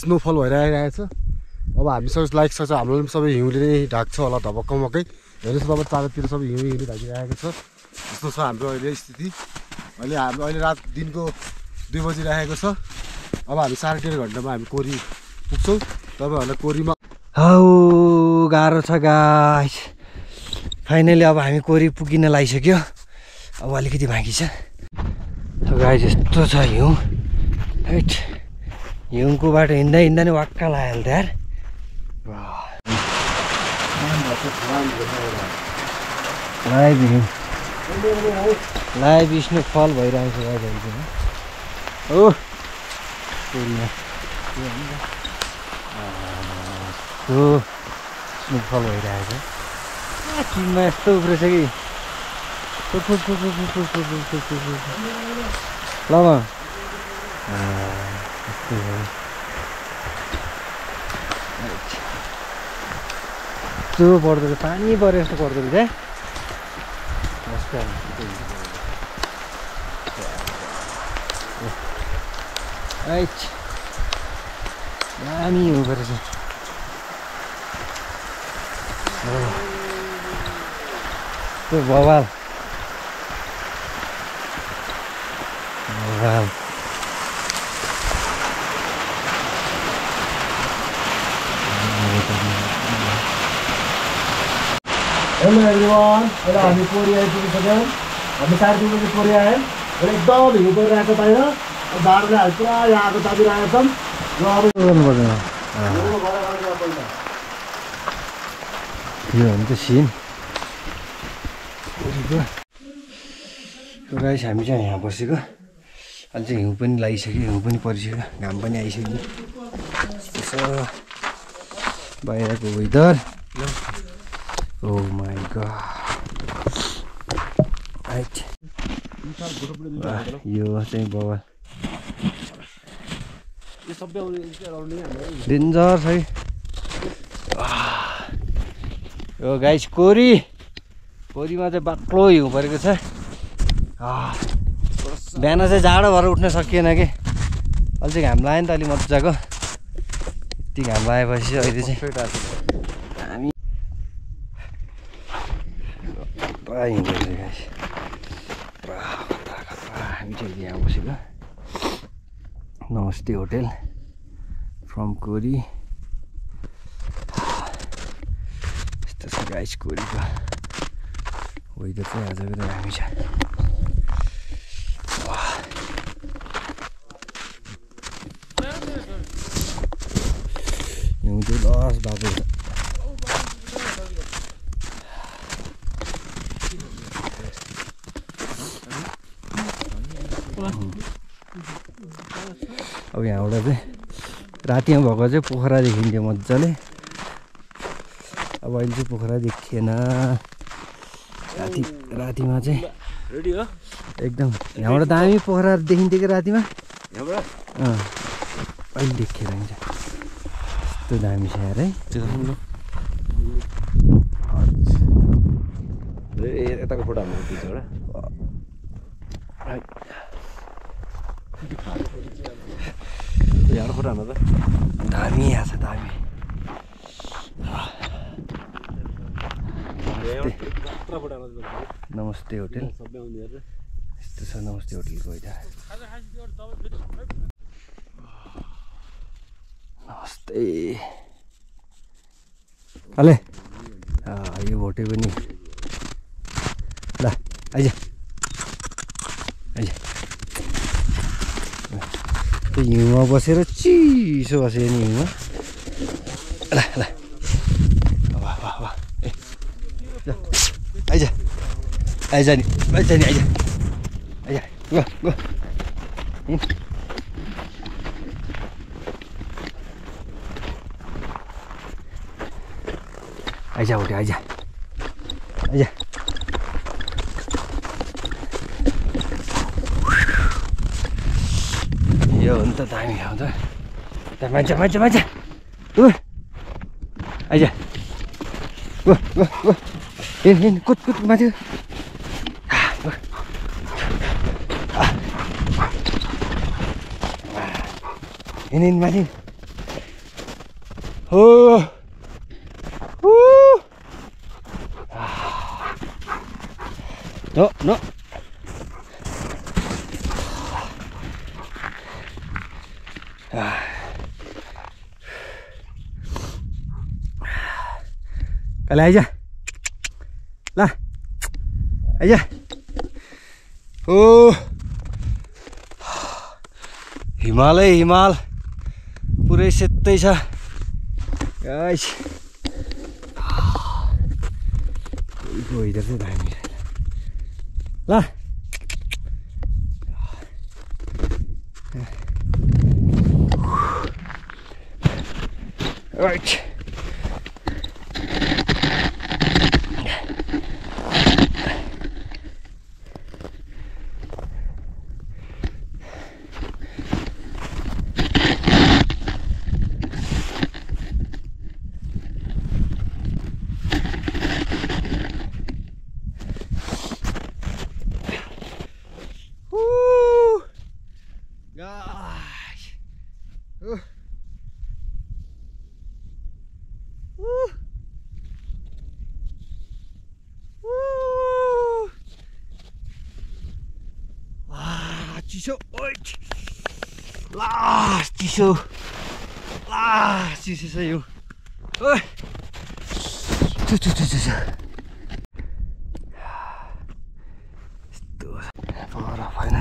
स्नोफल भइरहेको छ। अब हामीसँग लाइक सक्छ हाम्रो पनि सबै हिउँले नै ढाक्छ होला धपक्कमक्कै। हेर्नुहोस् अब चारैतिर सबै हिउँले ढाकिरहेको छ। यस्तो छ हाम्रो अहिले स्थिति। अहिले रात दिनको 2 बजिरहेको छ। अब हामी 3.5 घन्टामा हामी कोरी पुग्छौँ। तपाईँहरूलाई कोरीमा हौ गाह्रो छ गाइस। फाइनली अब हामी कोरी पुगिन लागिसक्यो। अब अलिकति बाँकी छ। गाइस यस्तो छ हिउँ। हैट हिउँको बाटो हिँड्दा हिँड्दा नै वाक्क लाग्यो त यार। लाइभ स्नोफल भइरहेको छ गाइस। हो स्नोफल भइरहेको छ। टिममा यस्तो उफ्रेछ कि ल यस्तो पर्दो रहेछ, पानी परे जस्तो पर्दो रहेछ। दामी हुँदो रहेछ। त्यो बवाल हेलो एभ्रिवान, अहिले हामी कोरी आइपुगिसक्यौँ। हामी 4:30 बजी कोरी आयौँ। अहिले एकदम हिउँ परिरहेको बाहिर। जाडोले हामी पुरा यहाँ आगो तापिरहेको छौँ। र अब यो हो नि त सिन। गाइस हामी चाहिँ यहाँ बसेको। अहिले चाहिँ हिउँ पनि लागिसक्यो, हिउँ पनि परिसक्यो, घाम पनि आइसक्यो। यस्तो बाहिरको weather. Oh my god. Right. यो चाहिँ बवाल डेन्जर छ है। यो गाइस कोरीमा चाहिँ बाक्लो हिउँ परेको छ। बिहान चाहिँ जाडो भएर उठ्न सकिएन कि। अहिले चाहिँ घाम लाग्यो नि त अलि मजाको। यति घाम लागेपछि अहिले चाहिँ हामी पुरा हिँड्दै छ गाइस। पुरा हामी चाहिँ यहाँ बसेको नमस्ते होटेल फ्रम कोरी। यस्तो छ गाइस कोरीको वेदर चाहिँ आजको त दामी छ। हिउँ चाहिँ लस भएको छ। अब यहाँबाट चाहिँ रातिमा भएको चाहिँ पोखरा देखिन्थ्यो मजाले। अब अहिले चाहिँ पोखरा देखिएन। रातिमा चाहिँ रेडी हो एकदम यहाँबाट दामी पोखरा देखिन्थ्यो कि रातिमा। यहाँबाट अहिले देखिएर हुन्छ। यस्तो दामी छ यार है। यताको फोटो हाल्नु पर्छ एउटा। यहाँबाट फोटो हाल्नु त दामी यहाँ छ दामी। नमस्ते होटेल यस्तो छ। नमस्ते होटेलको होइन नमस्ते अले यो भोटे पनि ल आइज हिउँमा बसेर चिसो बस्यो नि हिउँमा ल ल आइज आइज नि आइज नि आइज आइज गो गो आइज उठ्यो आइज आइज यो हो नि त दामी ठाउँ त मान्छे मान्छे मान्छे आइज गो गो गो हिँड हिँड कुद कुद माथि हिँड हिँड माथि हो No, no. Kali aja. Lah. Aja. हिमालै हिमाल पुरै सेतै छ गाइस वेदर चाहिँ दामी छ ल राइट चिसो चिसो चिसो छ यो बरफ होइन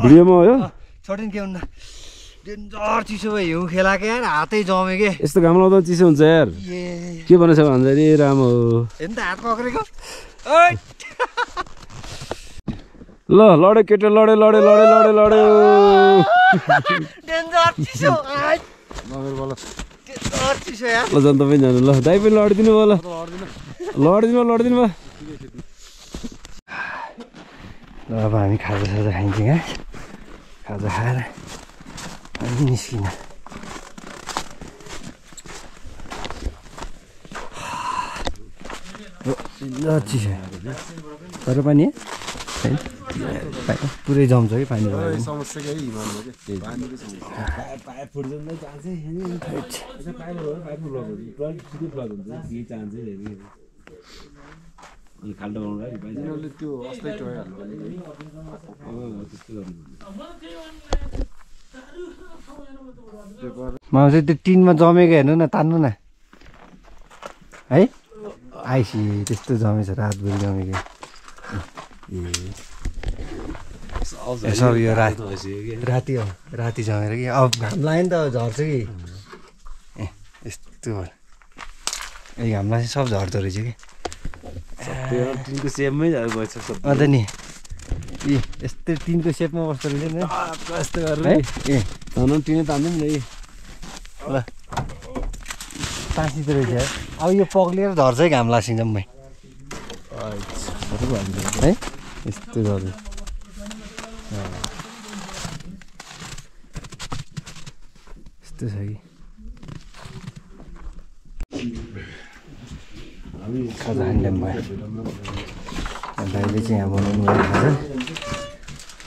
भिडियोमा हो यो छोडिन् के हुन्न डेन्जर चिसो भयो हिउँ खेलाएको यार हातै जम्यो के यस्तो घाम लाउँदा चिसो हुन्छ यार के भनेछ भन्दाखेरि राम्रो हो हेर्नु त हात पक्रेको ल लड्यो केटो लड्यो लड्यो लड्यो लड्यो लड्यो डेन्जर चिसो डेन्जर चिसो यार ल जान तपाईँ जानु ल दाइ पनि लडिदिनु भयो ल लडिदिनु भयो ल अब हामी खाजा साजा खाइन्छौँ क्या खाजा खाएर अनि निस्किन चिसो तर पनि पुरै जम्छ कि पानी म चाहिँ त्यो टिनमा जमेको हेर्नु न तान्नु न है आइसी त्यस्तो जमेछ रातभरि जमेको सब यो राति हो राति जमेर कि अब घाम लाग्यो नि त झर्छ कि ए यस्तो भयो ए घाम लाग्यो सब झर्दो रहेछ कि टिनको सेपमै गएछ अन्त नि ए यस्तै टिनको सेपमा बस्दो रहेछ नि यस्तो गरेर है ए तान्नु टिनै तान्दिउँ न ल टाँसिँदो रहेछ अब यो पग्लिएर झर्छ है घाम लाग्छ जम्मै है यस्तो झर्छ यस्तो छ कि खाजा खाने भयो दाइले चाहिँ यहाँ बनाउनु भयो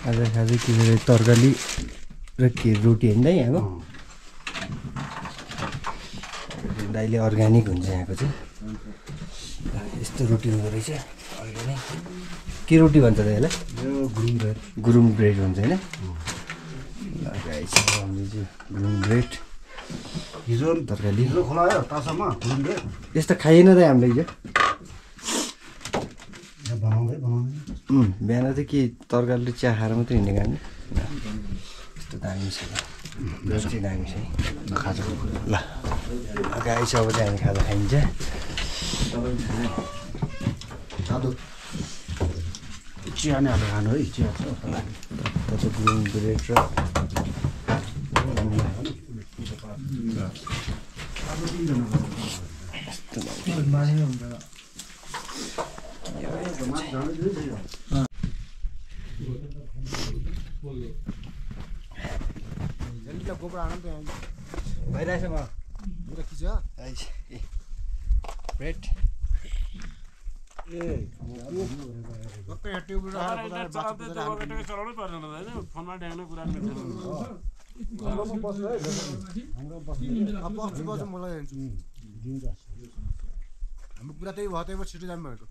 खाजा खाजा के अरे तरकारी र के रोटी होइन यहाँको दाइले अर्ग्यानिक हुन्छ यहाँको चाहिँ यस्तो रोटी हुँदो रहेछ अर्ग्यानिक के रोटी भन्छ दाइलाई गुरुङ ब्रेड हुन्छ होइन हामीले चाहिँ गुरुङ ब्रेड हिजो तरकारी हिजो खोला आयो तासामा खुल्दै यस्तो खाइएन त हामीले हिजो बनाउँदै बिहान चाहिँ के तरकारीले चिया खाएर मात्रै हिँडेको हामी यस्तो दामी छ चाहिँ दामी छ है खाजा ल गाई छ अब चाहिँ हामी खाजा खाइन्छ चिया नै हालेर खानु है चिया छ ग्रिन ब्रेड र भइरहेछ म ब्रेड चलाउनै पर्दैन होइन फोनमा ड्याङ्न कुरा हाम्रो कुरा त्यही भयो त्यही छिटो जानु भनेको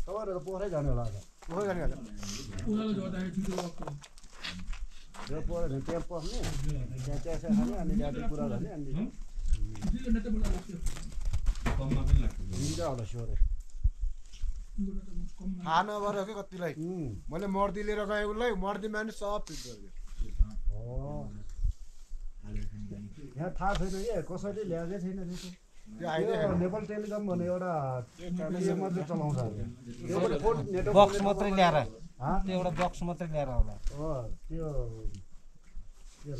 तपाईँहरू पोखरै जाने होला आज पोखरै जाने होला त्यो पऱ्यो त्यहाँ पस्ने त्यहाँ चिया खाने अनि जाति कुरा गर्ने अनि हुन्छ होला स्योर थाहा नगरेको क्या कतिलाई मैले मर्दी लिएर गएँ उसलाई मर्दी माने सब फिट गरिदियो यहाँ थाहा छैन कि कसैले ल्याएकै छैन त्यो आइदियो नेपाल टेलिकम भन्ने एउटा मात्रै चलाउँछ बक्स मात्रै ल्याएर त्यो एउटा बक्स मात्रै ल्याएर होला त्यो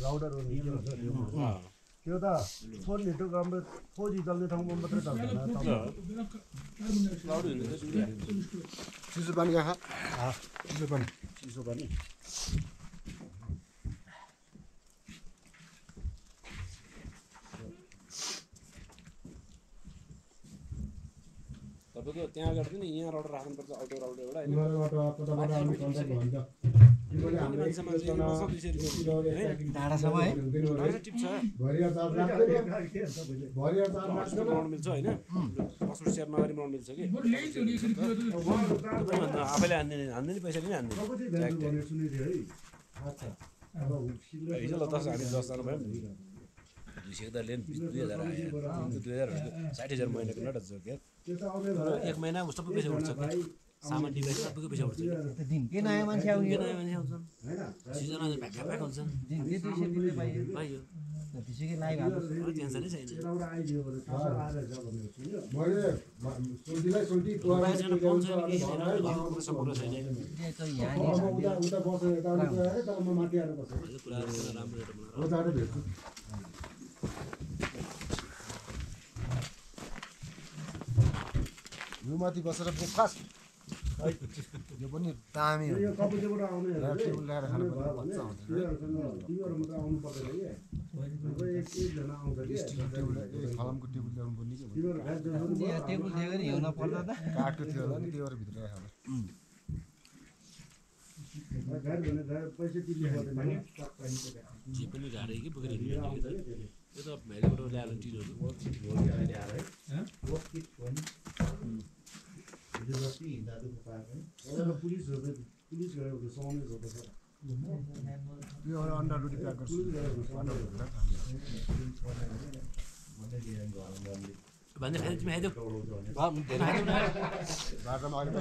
राउडर त्यो त फोन नेटवर्क राम्रो 4G चल्ने ठाउँमा मात्रै चल्दैन चिसो पानी कहाँ चिसो पानी तपाईँको त्यहाँ अगाडि पनि यहाँ राउटर राख्नुपर्छ आउटो राउटर एउटा टाढासम्म है टिप्छ मिल्छ होइन 65 सेयर नगरी बनाउनु मिल्छ कि आफैले हान्ने नि पैसा पनि हान्ने हिजो ल 10 हामी 10 जना भयौँ 200 त लेन 2000 आयो 2000 60,000 महिनाको नट छ क्या एक महिना उस्तो पो पैसा उठ्छ सामान टिपेर सबैको पैसा उठ्छ के नयाँ मान्छे आउने नयाँ मान्छे आउँछन् सिजन भ्याक्का भ्याक हुन्छन् पाइयो त्यसैकै लाइभ हाल्नु टेन्सनै छैन सम्पूर्ण छैन राम्रो यो माथि बसेर ब्रेकफास्ट यो पनि दामी हो टेबल ल्याएर खानु पर्ने मजा आउँछ फलामको टेबल ल्याउनु पर्ने टेबल दिएर हिउन पर्दा त काठको थियो होला नि त्यो भएर भित्र राखेर जे पनि गाडै कि बोकेर हिँड्नु त्यो त भ्यालीबाट ल्याएर टिरहरू यो अन्डा रोटी प्याक गर्छु भन्दै खाइदेऊ बाटोमा अहिले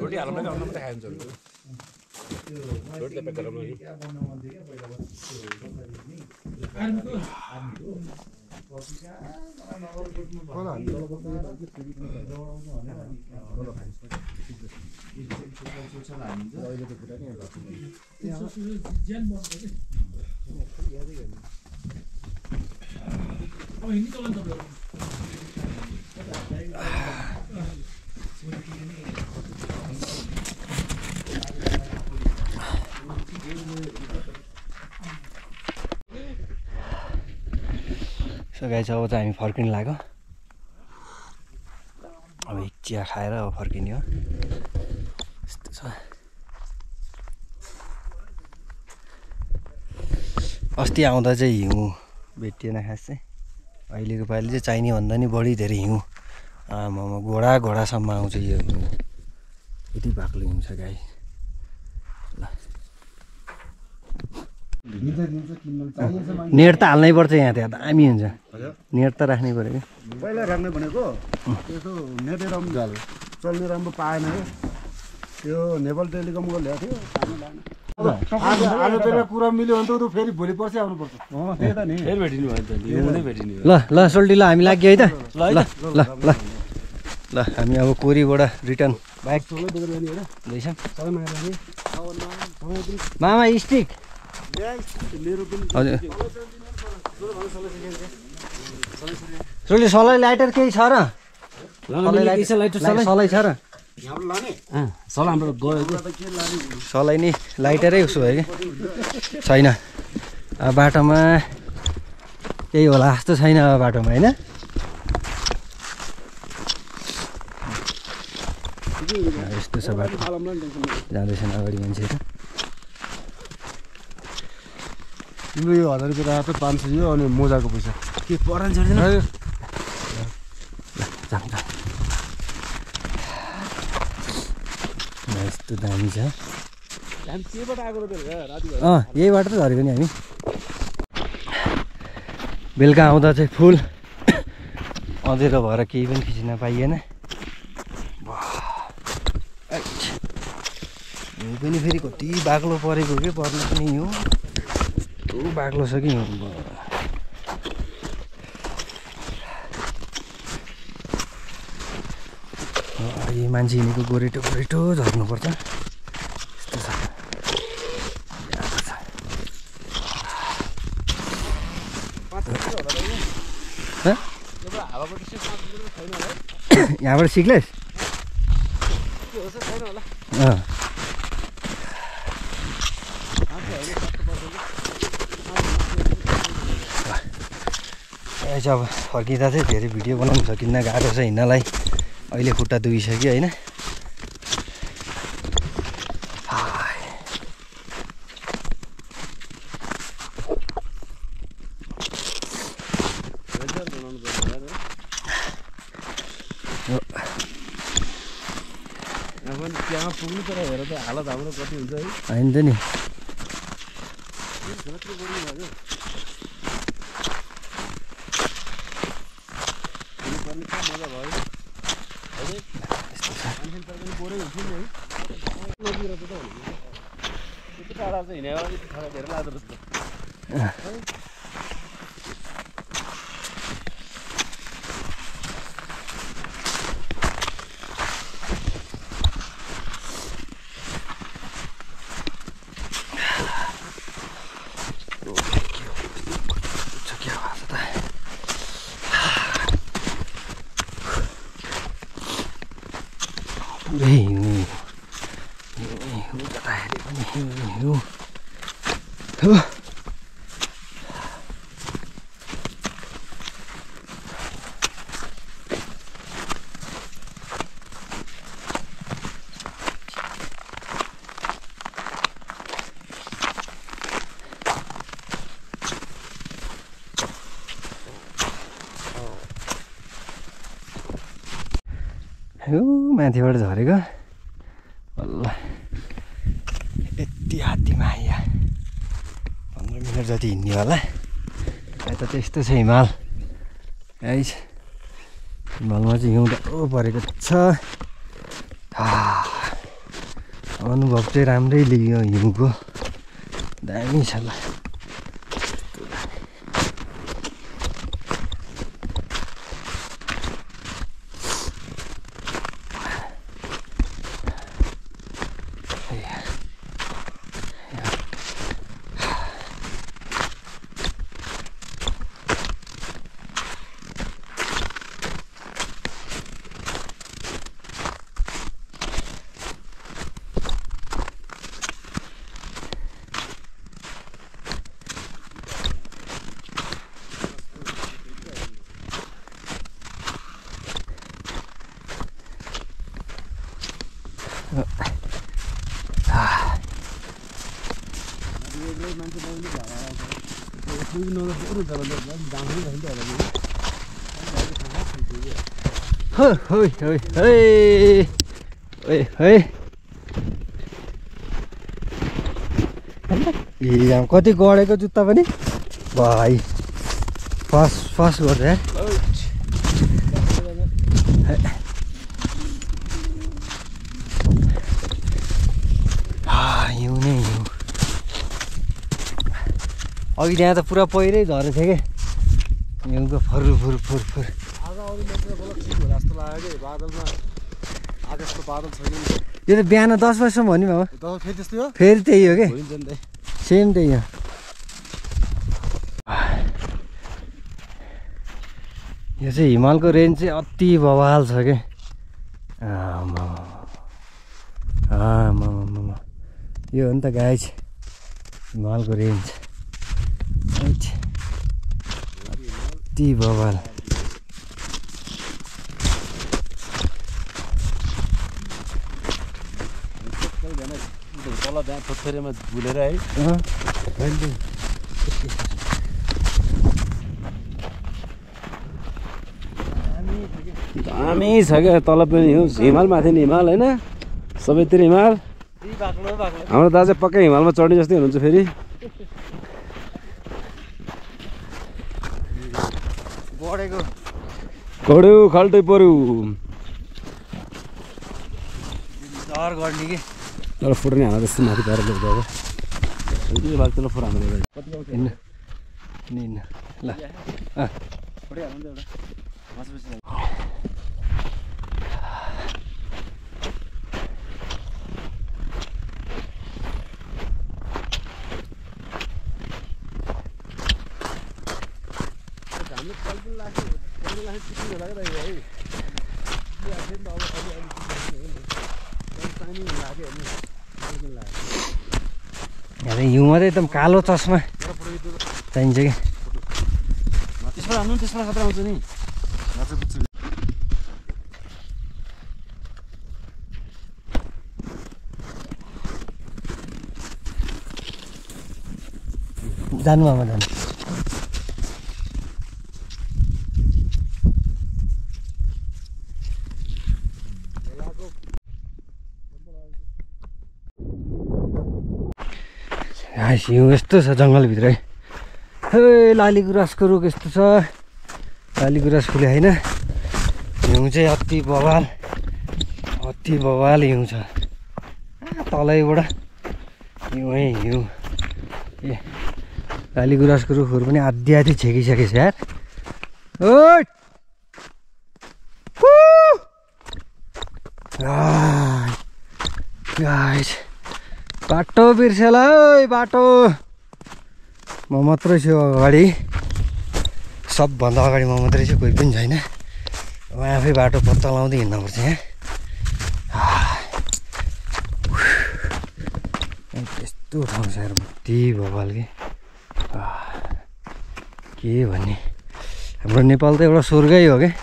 रोटी हाल्नु अन्डा मात्रै खाइन्छ रोटी त प्याक गराउनु सो गाइस अब चाहिँ हामी फर्किनु लाग्यो अब एक चिया खाएर अब फर्किने हो यस्तो छ अस्ति आउँदा चाहिँ हिउँ भेटिएन खास चाहिँ अहिलेको पालि चाहिँ चाहिने भन्दा नि बढी धेरै हिउँ आमामा घोडासम्म आउँछ यो हिउँ यति बाक्लो हिउँ छ गाई ल नेट त हाल्नै पर्छ यहाँ त्यहाँ दामी हुन्छ नेट त राख्नै पर्यो कि पहिला राख्ने भनेको त्यसो नेटै राम्रो चल्ने राम्रो पाएन है त्यो नेपाल टेलिकमको ल्याएको थियो आज त्यसलाई कुरा मिल्यो भने त फेरि भोलि पर्सि आउनुपर्छ त्यही त नि फेरि भेटिनु भयो त हिउँदै भेटिनु भयो ल ल सोल्टी ल हामी लाग्यो है त ल ल ल ल ल हामी अब कोरीबाट रिटर्न बाइक दैछौँ मामा स्टिक हजुर सोल्टी सलाई लाइटर केही छ र सलाई छ र सल हाम्रो गयो सलाई नि लाइटरै उसो भयो कि छैन अब बाटोमा केही होला जस्तो छैन अब बाटोमा होइन यस्तो छ बाटो जाँदैछन् अगाडि मान्छेहरू तिम्रो यो 1000 रुपियाँ राखेको 500 यो अनि मोजाको पैसा के परान छोड्दैन जाम जाम यस्तो दामी छ यही बाटो त झरेको नि हामी बेलुका आउँदा चाहिँ फुल अँधेरो भएर केही पनि खिच्न पाइएन यो पनि फेरि कति बाक्लो परेको के पर्नु पनि हो कस्तो बाक्लो छ कि यो मान्छे हिँडेको गोरेटो गोरेटो झर्नुपर्छ यस्तो छ यहाँबाट सिक्लेस अब फर्किँदा चाहिँ धेरै भिडियो बनाउनु सकिन्न गाह्रो छ हिँड्नलाई अहिले खुट्टा दुखिसक्यो होइन त्यहाँ पुग्नु तर हेर त हालत हाम्रो कति हुन्छ है होइन त नि पुरै हिउँ जताखेरि पनि हिउँ माथिबाट झरेको बल्ल यति हात्तीमा आइया 15 मिनट जति हिँड्ने होला यता त्यस्तो छ हिमाल गाइस हिमालमा चाहिँ हिउँ डह्रो परेको छ अनुभव चाहिँ राम्रै लियो हिउँको दामी छ ल Hey. ए कति गडेको जुत्ता पनि भाइ फास्ट गर्छ यार हिउँ नै हिउँ अघि त्यहाँ त पुरा पहिरै झरेको थियो क्या हिउँको फुर आज अरू मान्छे बल्ल ठिक होला जस्तो लाग्यो कि बादलमा आकाशको बादल छैन यो त बिहान 10 बजीसम्म हो नि बाबा फेरि त्यस्तै हो फेरि त्यही हो कि सेम त्यही हो यो चाहिँ हिमालको रेन्ज चाहिँ अति बवाल छ क्या यो हो नि त गाइज हिमालको रेन्ज अति बवाल तल त्यहाँ थोथोरेमा झुलेर है दामी छ क्या तल पनि हिमाल माथि नि हिमाल होइन सबैतिर हिमाल हाम्रो दाजु पक्कै हिमालमा चढ्ने जस्तै हुनुहुन्छ फेरि गड्यो खाल्टै पर्यो डर गर्ने कि तर फुट नि हाल्दा जस्तो माथि पारेर ल्याउँदा अब यो भाग त्यसलाई फुट हाल्नु ल हिउँमा चाहिँ एकदम कालो चस्मा चाहिन्छ कि त्यसबाट हाल्नु त्यसबाट खतरा आउँछ नि जानु आमा जानु हिउँ यस्तो छ जङ्गलभित्रै हे लाली गुराँसको रुख यस्तो छ लाली गुराँस फुले होइन हिउँ चाहिँ अति बवाल हिउँ छ तलैबाट हिउँ हिउँ ए लाली गुराँसको रुखहरू पनि आधी छेकिसकेको छ यार गाइस बाटो बिर्सेला है बाटो म मात्रै छु अगाडि सबभन्दा अगाडि म मात्रै छु कोही पनि छैन म आफै बाटो पत्ता लाउँदै हिँड्नुपर्छ यहाँ यस्तो ठाउँ छ यार त्यही भवाल के भन्ने हाम्रो नेपाल त एउटा स्वर्गै हो क्या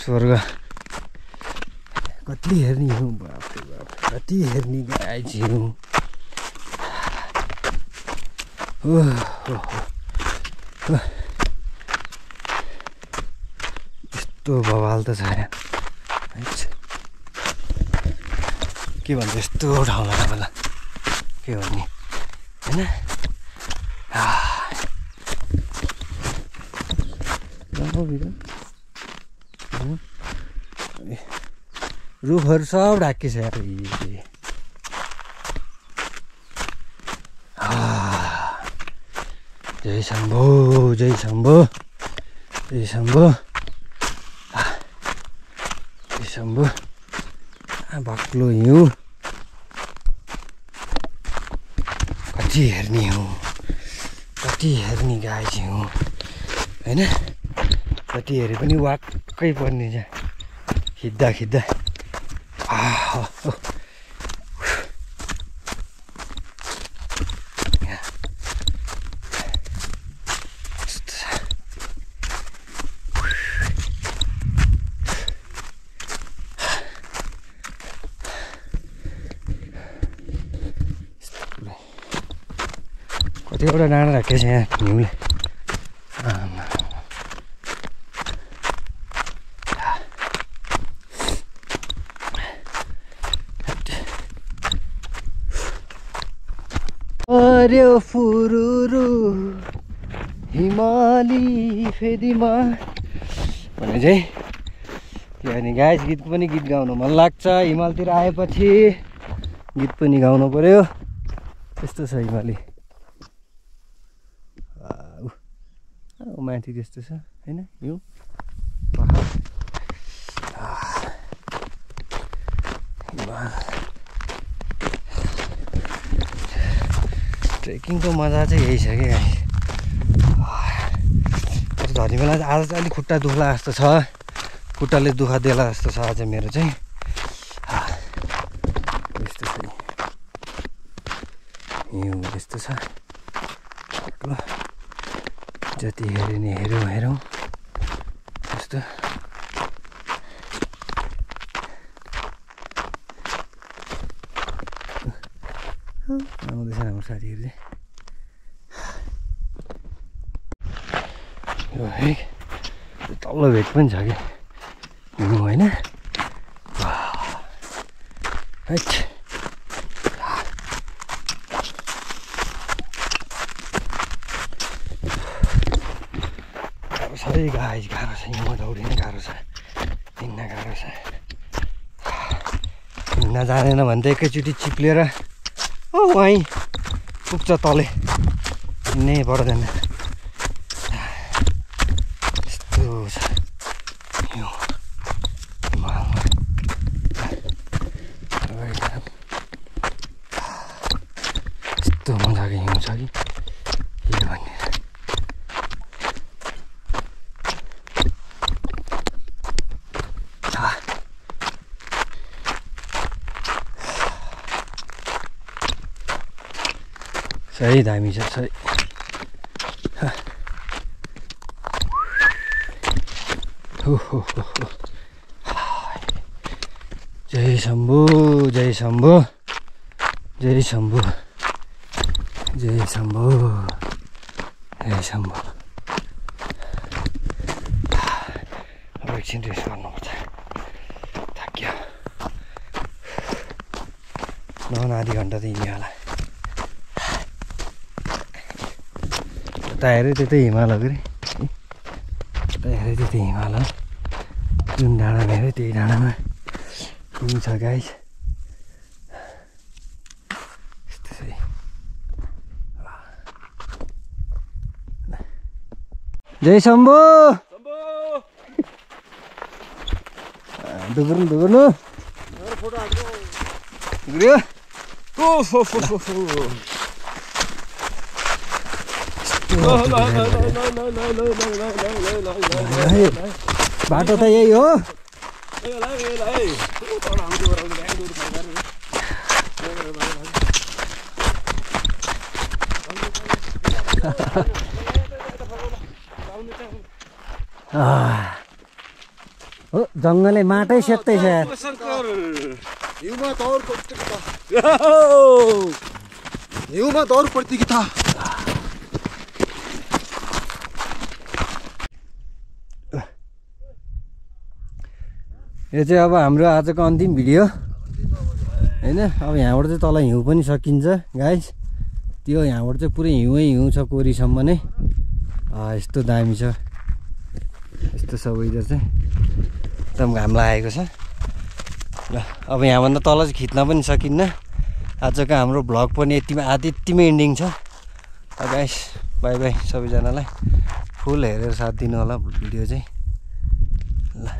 स्वर्ग कति हेर्ने हिउँ बाप्रे बाप कति हेर्ने गाइज हिउँ यस्तो बवाल त छ यहाँ के भन्छ यस्तो ठाउँलाई तपाईँलाई के भन्ने होइन रुखहरू सब ढाकी छ यार जय शम्भो जय शम्भो जय शम्भो जय शम्भो बाक्लो हिउँ कति हेर्ने हिउँ कति हेर्ने गाई हिउँ होइन कति हेरे पनि वाक्कै पर्ने छ खिच्दा खिच्दा कतिवटा डाँडा राखेको छ यहाँ हिउँले पर्यो फुरुरु हिमाली फेदीमा भने चाहिँ किनभने गाइस गीत गाउनु मन लाग्छ। हिमालतिर आएपछि गीत पनि गाउनु पर्यो। त्यस्तो छ हिमाली। माथि त्यस्तो छ हैन यो पहाड। ट्रेकिङको मजा चाहिँ यही छ कि गाइस। झर्ने बेला आज चाहिँ अलिक खुट्टा दुख्ला जस्तो छ, खुट्टाले दुःख देला जस्तो छ आज मेरो चाहिँ। त्यस्तो छ हिउँ त्यस्तो छ। ल जति हेऱ्यो नि हेरौँ त्यस्तो। आउँदैछ हाम्रो साथीहरू चाहिँ। यो है तल्लो भेट पनि छ कि हिउँ होइन। गाह्रो छ है गाइस, गाह्रो छ। हिउँमा दौडिन गाह्रो छ, हिँड्न गाह्रो छ। हिँड्न जानेन भने त एकैचोटि चिप्लेर वहीँ पुग्छ तले, हिँड्नै पर्दैन। यस्तो छ हिउँ हिमालमा। यस्तो मजाको हिउँ छ कि के भन्ने। सही दामी छ सही। जय शम्भु जय शम्भु जय शम्भु जय शम्भु जय शम्भु। अब एकछिन रेस्ट गर्नुपर्छ, थाक्यो। नहुन आधी घन्टा त हिँड्यो होला। यता हेऱ्यो त्यतै हिमाल हो कि, यता हेऱ्यो त्यतै हिमाल हो। जुन डाँडामा हेऱ्यो त्यही डाँडामा हिउँ छ गाइस। यस्तो छ। जय शम्भु। दुगुर्नु दुगुर्नु दुगुर्यो। बाटो त यही हो। हो जङ्गलै माटै सेत्तै छ यार। हिउँमा दौड हिउँमा दौड प्रतियोगिता। यो चाहिँ अब हाम्रो आजको अन्तिम भिडियो होइन। अब यहाँबाट चाहिँ तल हिउँ पनि सकिन्छ गाइस। त्यो यहाँबाट चाहिँ पुरै हिउँै हिउँ छ कोरीसम्म नै। यस्तो दामी छ, यस्तो छ वेदर चाहिँ। एकदम घाम लागेको छ। ल अब यहाँभन्दा तल चाहिँ खिच्न पनि सकिन्न। आजको हाम्रो भ्लग पनि यतिमै एन्डिङ छ गाइस। बाई बाई सबैजनालाई। फुल हेरेर साथ दिनु होला भिडियो चाहिँ। ल